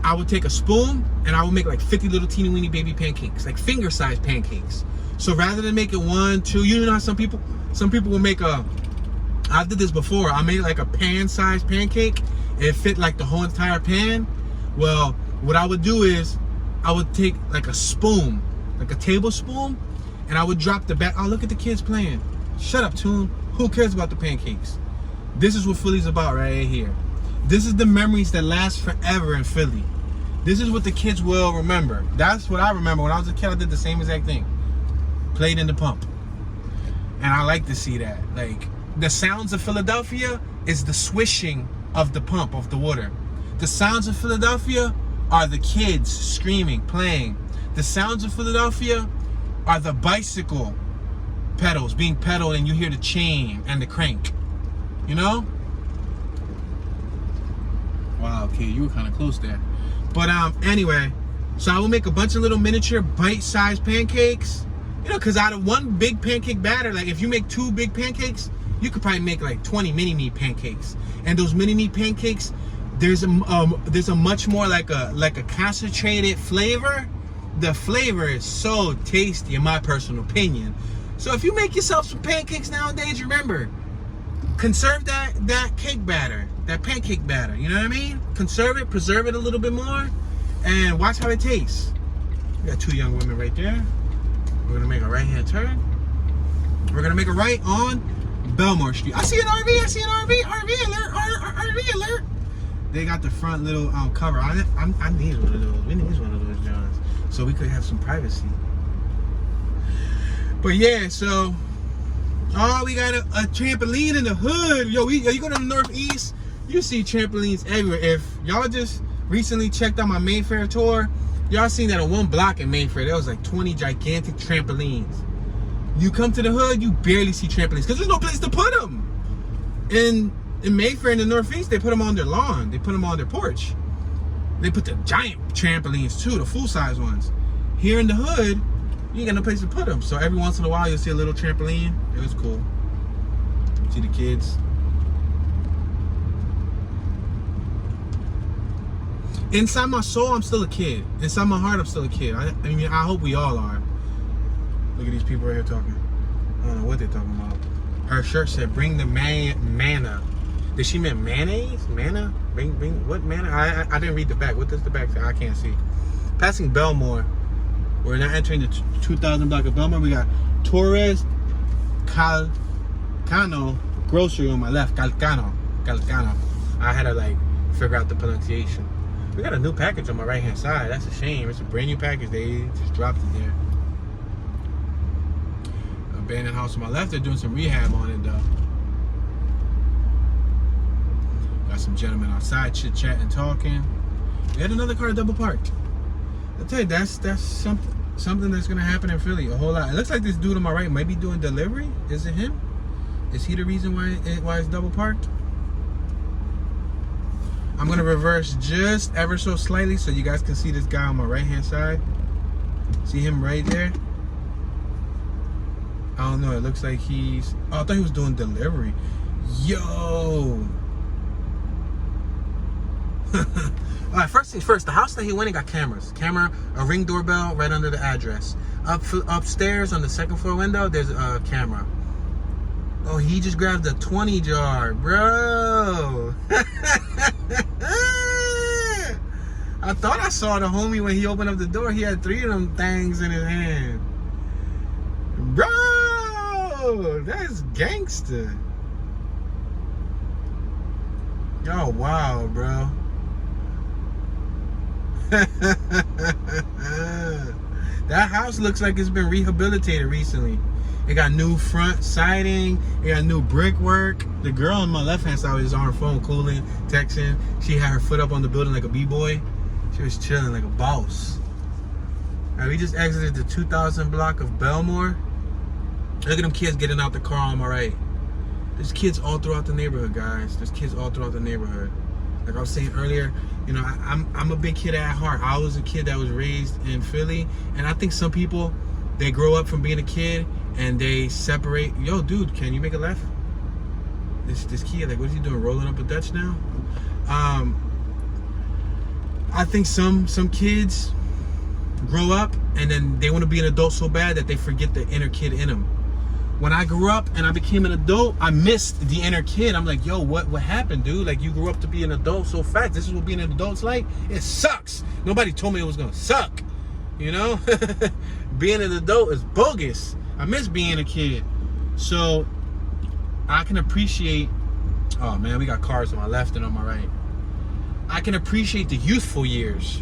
I would take a spoon and I would make like 50 little teeny weeny baby pancakes, like finger sized pancakes. So rather than make it 1, 2, you know how some people will make I did this before. I made like a pan sized pancake. It fit like the whole entire pan. Well, what I would do is I would take like a spoon, like a tablespoon, and I would drop the back. Oh, look at the kids playing. Shut up, Toon. Who cares about the pancakes? This is what Philly's about right here. This is the memories that last forever in Philly. This is what the kids will remember. That's what I remember. When I was a kid, I did the same exact thing. Played in the pump. And I like to see that. Like, the sounds of Philadelphia is the swishing of the pump, of the water. The sounds of Philadelphia are the kids screaming, playing. The sounds of Philadelphia are the bicycle pedals being pedaled, and you hear the chain and the crank. You know? Wow, okay, you were kind of close there. But anyway, so I will make a bunch of little miniature bite-sized pancakes. You know, because out of one big pancake batter, like if you make 2 big pancakes, you could probably make like 20 mini-me pancakes. And those mini-me pancakes, there's a much more like a concentrated flavor. The flavor is so tasty, in my personal opinion. So if you make yourself some pancakes nowadays, remember, conserve that cake batter, that pancake batter. You know what I mean? Conserve it, preserve it a little bit more, and watch how it tastes. We got 2 young women right there. We're gonna make a right-hand turn. We're gonna make a right on Belmore Street. I see an RV. I see an RV. RV alert. RV alert. They got the front little cover. I need one of those. We need one of those, Johns, so we could have some privacy. But yeah, so we got a trampoline in the hood. Yo, you go to the Northeast, you see trampolines everywhere. If y'all just recently checked out my Mayfair tour, y'all seen that on one block in Mayfair, there was like 20 gigantic trampolines. You come to the hood, you barely see trampolines because there's no place to put them. In Mayfair in the Northeast, they put them on their lawn. They put them on their porch. They put the giant trampolines too, the full-size ones. Here in the hood, you ain't got no place to put them. So every once in a while, you'll see a little trampoline. It was cool. See the kids. Inside my soul, I'm still a kid. Inside my heart, I'm still a kid. I mean, I hope we all are. Look at these people right here talking. I don't know what they're talking about. Her shirt said, bring the manna. Did she mean mayonnaise? Manna? Bring what manna? I didn't read the back. What does the back say? I can't see. Passing Belmore. We're now entering the 2000 block of Belmore. We got Torres Calcano grocery on my left. Calcano. I had to like figure out the pronunciation. We got a new package on my right hand side. That's a shame. It's a brand new package. They just dropped it there. Abandoned house on my left. They're doing some rehab on it though. Got some gentlemen outside chit chatting, talking. We had another car double parked. I tell you, that's something that's gonna happen in Philly a whole lot. It looks like this dude on my right might be doing delivery. Is it him? Is he the reason why it's double parked? I'm gonna reverse just ever so slightly so you guys can see this guy on my right hand side. See him right there? I don't know, it looks like he's... Oh, I thought he was doing delivery. Yo! Alright, first things first, the house that he went in got cameras. A Ring doorbell right under the address. Upstairs on the second floor window, there's a camera. Oh, he just grabbed a 20 jar, bro. I thought I saw the homie when he opened up the door. He had 3 of them things in his hand. Bro, that's gangster. Oh, wow, bro. That house looks like it's been rehabilitated recently. It got new front siding. It got new brickwork. The girl on my left hand side was on her phone, cooling, texting. She had her foot up on the building like a b-boy. She was chilling like a boss. All right, we just exited the 2000 block of Belmore. Look at them kids getting out the car on my right. There's kids all throughout the neighborhood, guys. There's kids all throughout the neighborhood. Like I was saying earlier, you know, I'm a big kid at heart. I was a kid that was raised in Philly, and I think some people, they grow up from being a kid and they separate. Yo, dude, can you make a left? This kid, like, what is he doing? Rolling up a Dutch now? I think some kids grow up and then they want to be an adult so bad that they forget the inner kid in them. When I grew up and I became an adult, I missed the inner kid. I'm like, yo, what happened, dude? Like, you grew up to be an adult so fast. This is what being an adult's like? It sucks. Nobody told me it was gonna suck. You know? Being an adult is bogus. I miss being a kid. So I can appreciate, oh man, we got cars on my left and on my right. I can appreciate the youthful years.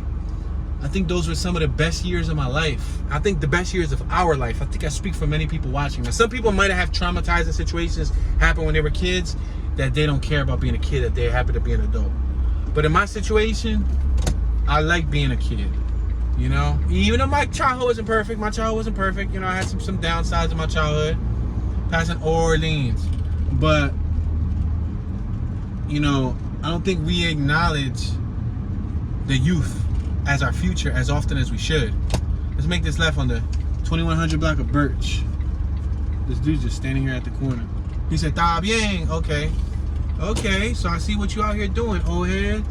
I think those were some of the best years of my life. I think the best years of our life. I think I speak for many people watching. Now, some people might have traumatizing situations happen when they were kids that they don't care about being a kid, that they're happy to be an adult. But in my situation, I like being a kid. You know, even though my childhood wasn't perfect, you know, I had some downsides in my childhood, passing Orleans. But, you know, I don't think we acknowledge the youth as our future as often as we should. Let's make this left on the 2100 block of Birch. This dude's just standing here at the corner. He said, "Ta bien." Okay, so I see what you out here doing, old head.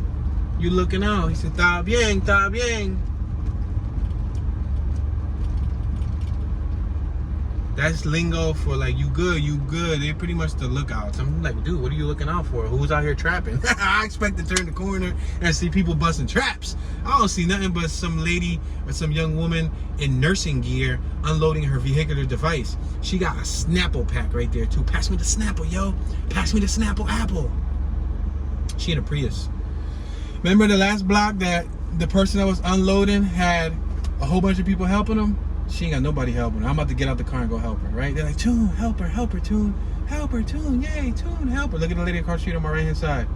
You looking out. He said, "Ta bien, ta bien." That's lingo for like, you good. They're pretty much the lookouts. I'm like, dude, what are you looking out for? Who's out here trapping? I expect to turn the corner and see people busting traps. I don't see nothing but some lady or some young woman in nursing gear unloading her vehicular device. She got a Snapple pack right there too. Pass me the Snapple, yo. Pass me the Snapple apple. She in a Prius. Remember the last block that the person that was unloading had a whole bunch of people helping them? She ain't got nobody helping her. I'm about to get out the car and go help her, right? They're like, Toon, help her, Toon. Help her, Toon, yay, Toon, help her. Look at the lady across the street on my right-hand side.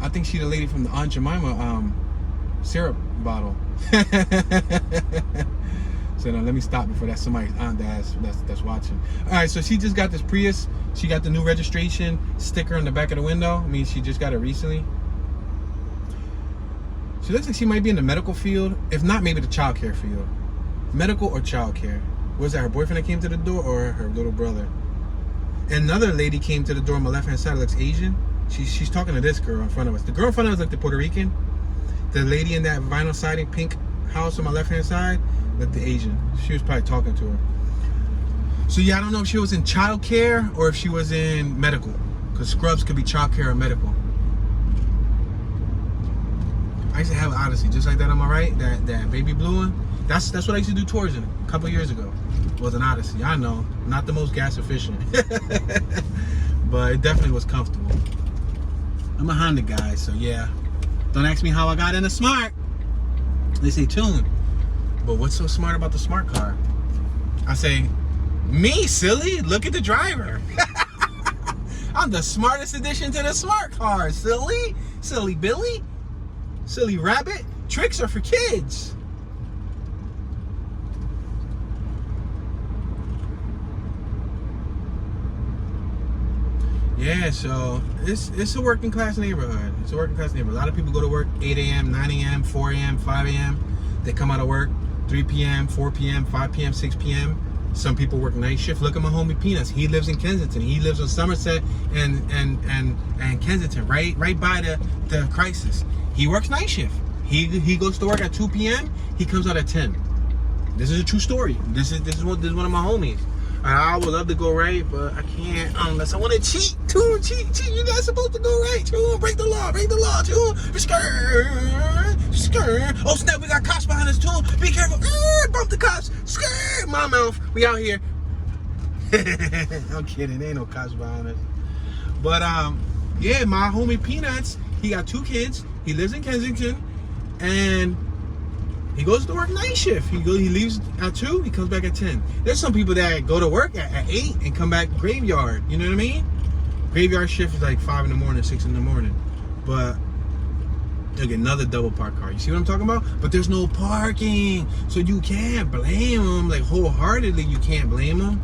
I think she's the lady from the Aunt Jemima syrup bottle. So now let me stop before that's somebody's aunt that's watching. All right, so she just got this Prius. She got the new registration sticker on the back of the window. I mean, she just got it recently. She looks like she might be in the medical field. If not, maybe the child care field. Medical or child care. Was that her boyfriend that came to the door or her little brother? Another lady came to the door on my left hand side, looks Asian. She's talking to this girl in front of us. The girl in front of us looked the Puerto Rican. The lady in that vinyl siding pink house on my left hand side, with the Asian. She was probably talking to her. So yeah, I don't know if she was in childcare or if she was in medical, because scrubs could be childcare or medical. I used to have an Odyssey just like that on my right, that baby blue one. That's what I used to do tours in a couple years ago. Was an Odyssey. I know, not the most gas efficient, but it definitely was comfortable. I'm a Honda guy, so yeah. Don't ask me how I got in a Smart. They say tune, but what's so smart about the smart car? I say, me, silly. Look at the driver. I'm the smartest addition to the smart car, silly. Silly Billy. Silly rabbit. Tricks are for kids. Yeah, so it's a working class neighborhood. It's a working class neighborhood. A lot of people go to work 8 a.m., 9 a.m., 4 a.m., 5 a.m. They come out of work 3 p.m., 4 p.m., 5 p.m., 6 p.m. Some people work night shift. Look at my homie Peanuts. He lives in Kensington. He lives on Somerset and Kensington, right by the crisis. He works night shift. He goes to work at 2 p.m. He comes out at 10. This is a true story. This is one of my homies. I would love to go right, but I can't unless I want to cheat. Cheat. You're not supposed to go right. Break the law. Skirt. Oh snap, we got cops behind us too. Be careful. Bump the cops. Skirt. My mouth. We out here. I'm kidding. Ain't no cops behind us. But yeah, my homie Peanuts. He got 2 kids. He lives in Kensington, and he goes to work night shift. He leaves at 2, he comes back at 10. There's some people that go to work at 8 and come back graveyard. You know what I mean? Graveyard shift is like 5 in the morning, 6 in the morning. But they'll get another double park car. You see what I'm talking about? But there's no parking. So you can't blame them. Like wholeheartedly, you can't blame them.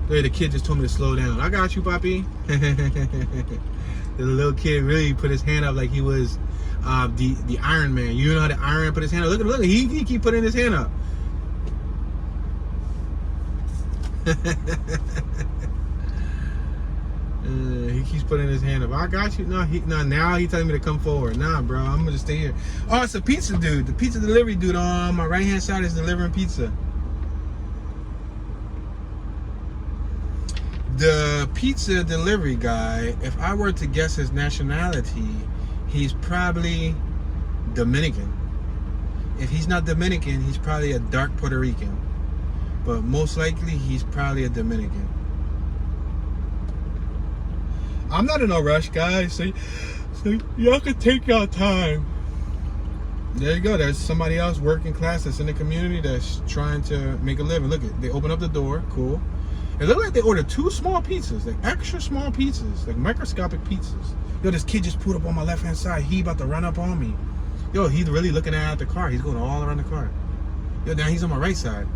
The kid just told me to slow down. I got you, Poppy. The little kid really put his hand up like he was the Iron Man. You know how the Iron Man put his hand up? Look, he keep putting his hand up. He keeps putting his hand up. I got you. No, now he telling me to come forward. Nah, bro, I'm gonna stay here. Oh, it's a pizza dude. The pizza delivery dude on my right hand side is delivering pizza. The pizza delivery guy, if I were to guess his nationality, he's probably Dominican. If he's not Dominican, he's probably a dark Puerto Rican. But most likely, he's probably a Dominican. I'm not in no rush, guys. So y'all can take y'all time. There you go. There's somebody else working class that's in the community that's trying to make a living. Look, they open up the door. Cool. It looked like they ordered 2 small pizzas, like extra small pizzas, like microscopic pizzas. Yo, this kid just pulled up on my left-hand side. He about to run up on me. Yo, he's really looking at the car. He's going all around the car. Yo, now he's on my right side.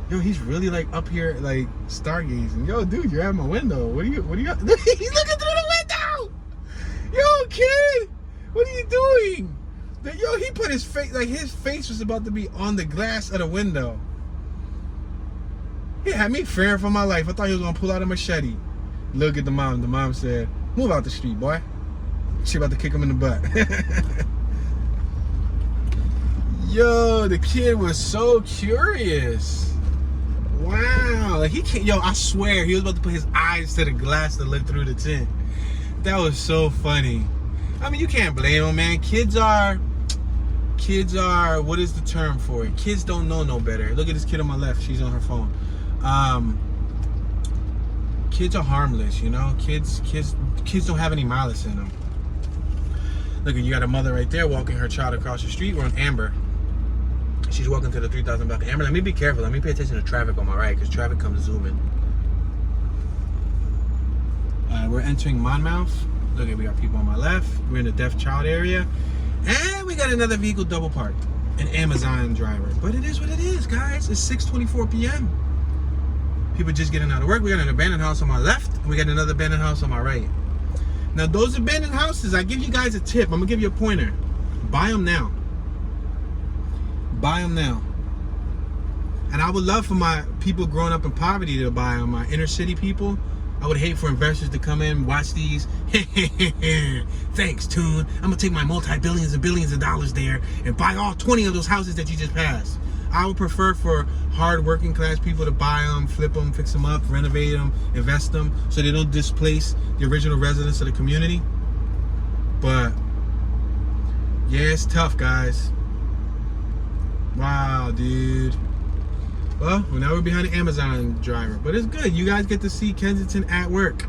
Yo, he's really like up here, like stargazing. Yo, dude, you're at my window. What are you? He's looking through the window. Yo, kid, what are you doing? Yo, he put his face, like his face was about to be on the glass of the window. He had me fearing for my life. I thought he was gonna pull out a machete. Look at the mom. The mom said, "Move out the street, boy." She about to kick him in the butt. Yo, the kid was so curious. Wow, like he can't. Yo, I swear he was about to put his eyes to the glass to look through the tint. That was so funny. I mean, you can't blame him, man. Kids are. What is the term for it? Kids don't know no better. Look at this kid on my left. She's on her phone. Kids are harmless, you know. Kids don't have any malice in them. Look, you got a mother right there walking her child across the street. We're on Amber. She's walking to the 3000 block. Amber, let me be careful. Let me pay attention to traffic on my right, because traffic comes zooming. We're entering Monmouth. Look, we got people on my left. We're in the deaf child area, and we got another vehicle double parked, an Amazon driver. But it is what it is, guys. It's 6:24 p.m. People just getting out of work. We got an abandoned house on my left, and we got another abandoned house on my right. Now, those abandoned houses, I give you guys a tip. I'm gonna give you a pointer. Buy them now. Buy them now. And I would love for my people growing up in poverty to buy them. My inner city people. I would hate for investors to come in, watch these. Thanks, Toon. I'm gonna take my multi-billions and billions of dollars there and buy all 20 of those houses that you just passed. I would prefer for hard working class people to buy them, flip them, fix them up, renovate them, invest them, so they don't displace the original residents of the community. But yeah, it's tough, guys. Wow, dude. Well, now we're behind the Amazon driver, but it's good. You guys get to see Kensington at work.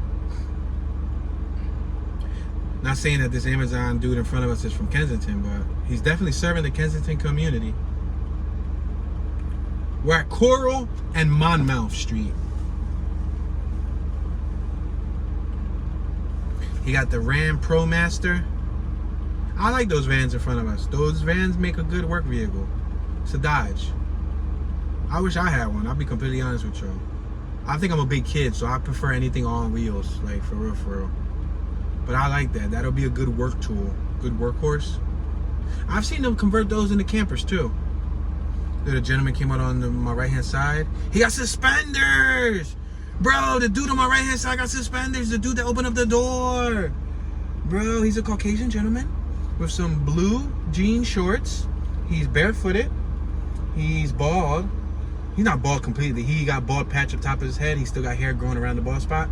Not saying that this Amazon dude in front of us is from Kensington, but he's definitely serving the Kensington community. We're at Coral and Monmouth Street. He got the Ram ProMaster. I like those vans in front of us. Those vans make a good work vehicle. It's a Dodge. I wish I had one. I'll be completely honest with you. I think I'm a big kid, so I prefer anything on wheels, like for real, for real. But I like that. That'll be a good work tool, good workhorse. I've seen them convert those into campers too. The gentleman came out on my right-hand side. He got suspenders! Bro, the dude on my right-hand side got suspenders. The dude that opened up the door. Bro, he's a Caucasian gentleman with some blue jean shorts. He's barefooted. He's bald. He's not bald completely. He got bald patch up top of his head. He's still got hair growing around the bald spot.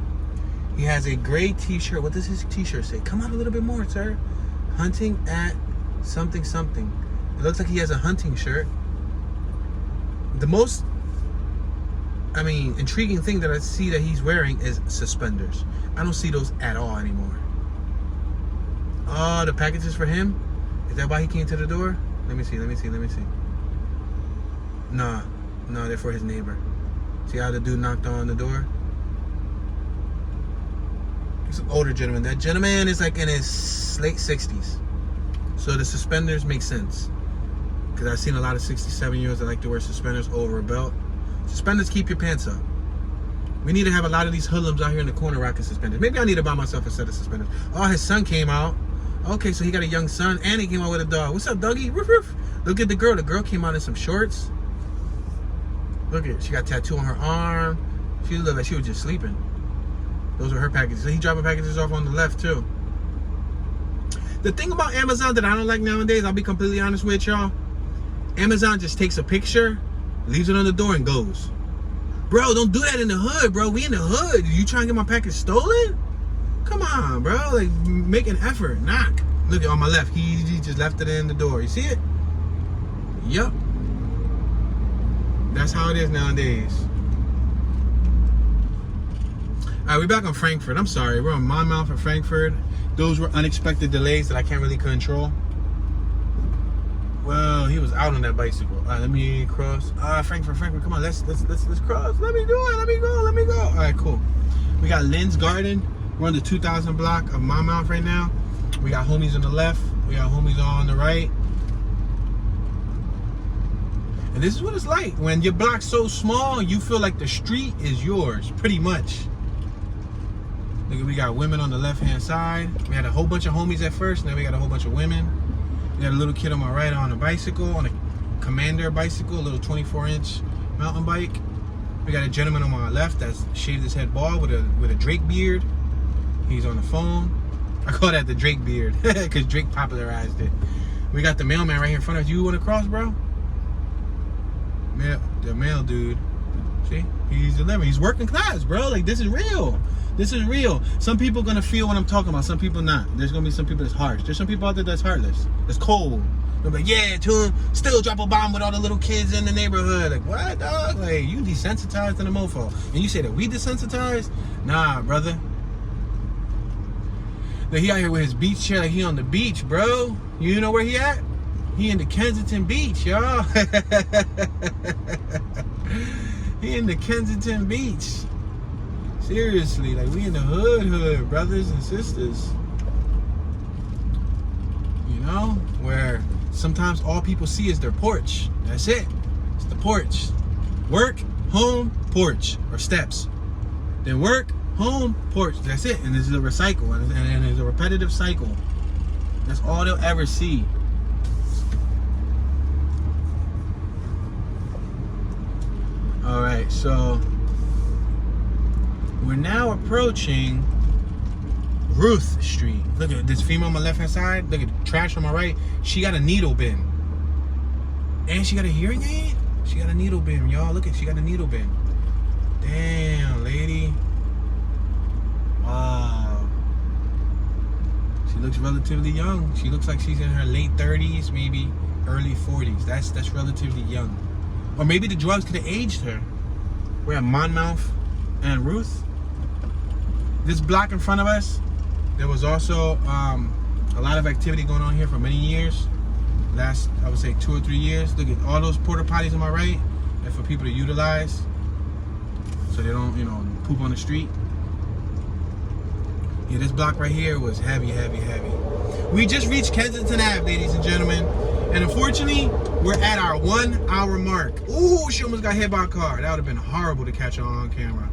He has a gray t-shirt. What does his t-shirt say? Come out a little bit more, sir. Hunting at something something. It looks like he has a hunting shirt. The most, intriguing thing that I see that he's wearing is suspenders. I don't see those at all anymore. Oh, the package is for him? Is that why he came to the door? Let me see. No, they're for his neighbor. See how the dude knocked on the door? He's an older gentleman. That gentleman is like in his late 60s. So the suspenders make sense. Because I've seen a lot of 67-year-olds that like to wear suspenders over a belt. Suspenders keep your pants up. We need to have a lot of these hoodlums out here in the corner rocking suspenders. Maybe I need to buy myself a set of suspenders. Oh, his son came out. Okay, so he got a young son and he came out with a dog. What's up, doggy? Roof, roof. Look at the girl. The girl came out in some shorts. Look at it. She got a tattoo on her arm. She looked like she was just sleeping. Those are her packages. So he dropping packages off on the left too. The thing about Amazon that I don't like nowadays, I'll be completely honest with y'all. Amazon just takes a picture, leaves it on the door, and goes. Bro, don't do that in the hood, bro. We in the hood. You trying to get my package stolen? Come on, bro. Like, make an effort. Knock. Look at on my left. He just left it in the door. You see it? Yup. That's how it is nowadays. All right, we're back on Frankford. I'm sorry. We're on Monmouth and Frankford. Those were unexpected delays that I can't really control. Well, he was out on that bicycle. All right, let me cross. Frankfurt, come on, let's cross. Let me do it. Let me go. All right, cool. We got Lynn's Garden. We're on the 2000 block of Monmouth right now. We got homies on the left. We got homies on the right. And this is what it's like when your block's so small. You feel like the street is yours, pretty much. Look, we got women on the left-hand side. We had a whole bunch of homies at first. Now we got a whole bunch of women. We got a little kid on my right on a bicycle, on a Commander bicycle, a little 24-inch mountain bike. We got a gentleman on my left that's shaved his head bald with a Drake beard. He's on the phone. I call that the Drake beard because Drake popularized it. We got the mailman right here in front of us. You want to cross, bro? The mail dude. See? He's delivering. He's working class, bro. Like, this is real. This is real. Some people gonna feel what I'm talking about. Some people not. There's gonna be some people that's harsh. There's some people out there that's heartless. That's cold. They'll be like, yeah, tune, still drop a bomb with all the little kids in the neighborhood. Like, what, dog? Like, you desensitized in the mofo. And you say that we desensitized? Nah, brother. Like, he out here with his beach chair like he on the beach, bro. You know where he at? He in the Kensington Beach, y'all. He in the Kensington Beach. Seriously, like, we in the hood, brothers and sisters. You know, where sometimes all people see is their porch. That's it. It's the porch. Work, home, porch, or steps. Then work, home, porch. That's it. And this is a recycle, and it's a repetitive cycle. That's all they'll ever see. All right, so we're now approaching Ruth Street. Look at this female on my left-hand side. Look at the trash on my right. She got a needle bin. And she got a hearing aid. She got a needle bin, y'all. Look at, she got a needle bin. Damn, lady. Wow. She looks relatively young. She looks like she's in her late 30s, maybe early 40s. That's relatively young. Or maybe the drugs could have aged her. We're at Monmouth and Ruth. This block in front of us, there was also a lot of activity going on here for many years. Last, I would say 2 or 3 years. Look at all those porta potties on my right, and for people to utilize so they don't, you know, poop on the street. Yeah, this block right here was heavy, heavy, heavy. We just reached Kensington Ave, ladies and gentlemen, and unfortunately, we're at our 1 hour mark. Ooh, she almost got hit by a car. That would have been horrible to catch on camera.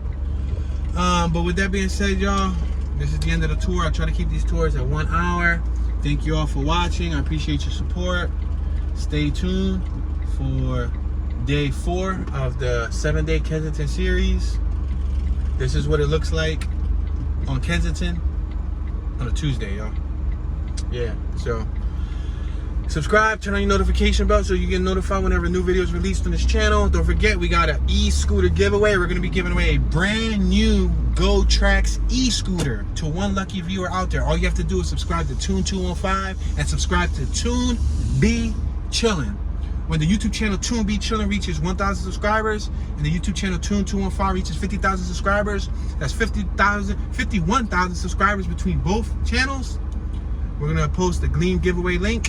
But with that being said, y'all, this is the end of the tour. I try to keep these tours at 1 hour. Thank you all for watching. I appreciate your support. Stay tuned for day 4 of the 7-day Kensington series. This is what it looks like on Kensington on a Tuesday, y'all. Yeah, so subscribe, turn on your notification bell so you get notified whenever a new video is released on this channel. Don't forget, we got an e-scooter giveaway. We're going to be giving away a brand new Go Trax e-scooter to one lucky viewer out there. All you have to do is subscribe to Tune 215 and subscribe to Tune Be Chillin'. When the YouTube channel Tune Be Chillin' reaches 1,000 subscribers and the YouTube channel Tune 215 reaches 50,000 subscribers, that's 51,000 subscribers between both channels. We're going to post the Gleam giveaway link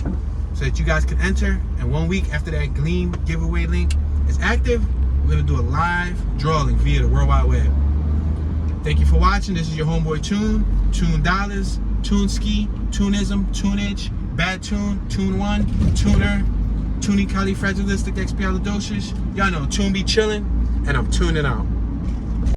so that you guys can enter. And 1 week after that Gleam giveaway link is active, we're going to do a live drawing via the World Wide Web. Thank you for watching. This is your homeboy Tune, Tune Dollars, Tune Ski, Tunism, Tunage, Bad Tune, Tune One, Tuner, Tuning Califragilistic Expialidocious. Y'all know Tune Be Chillin', and I'm tuning out.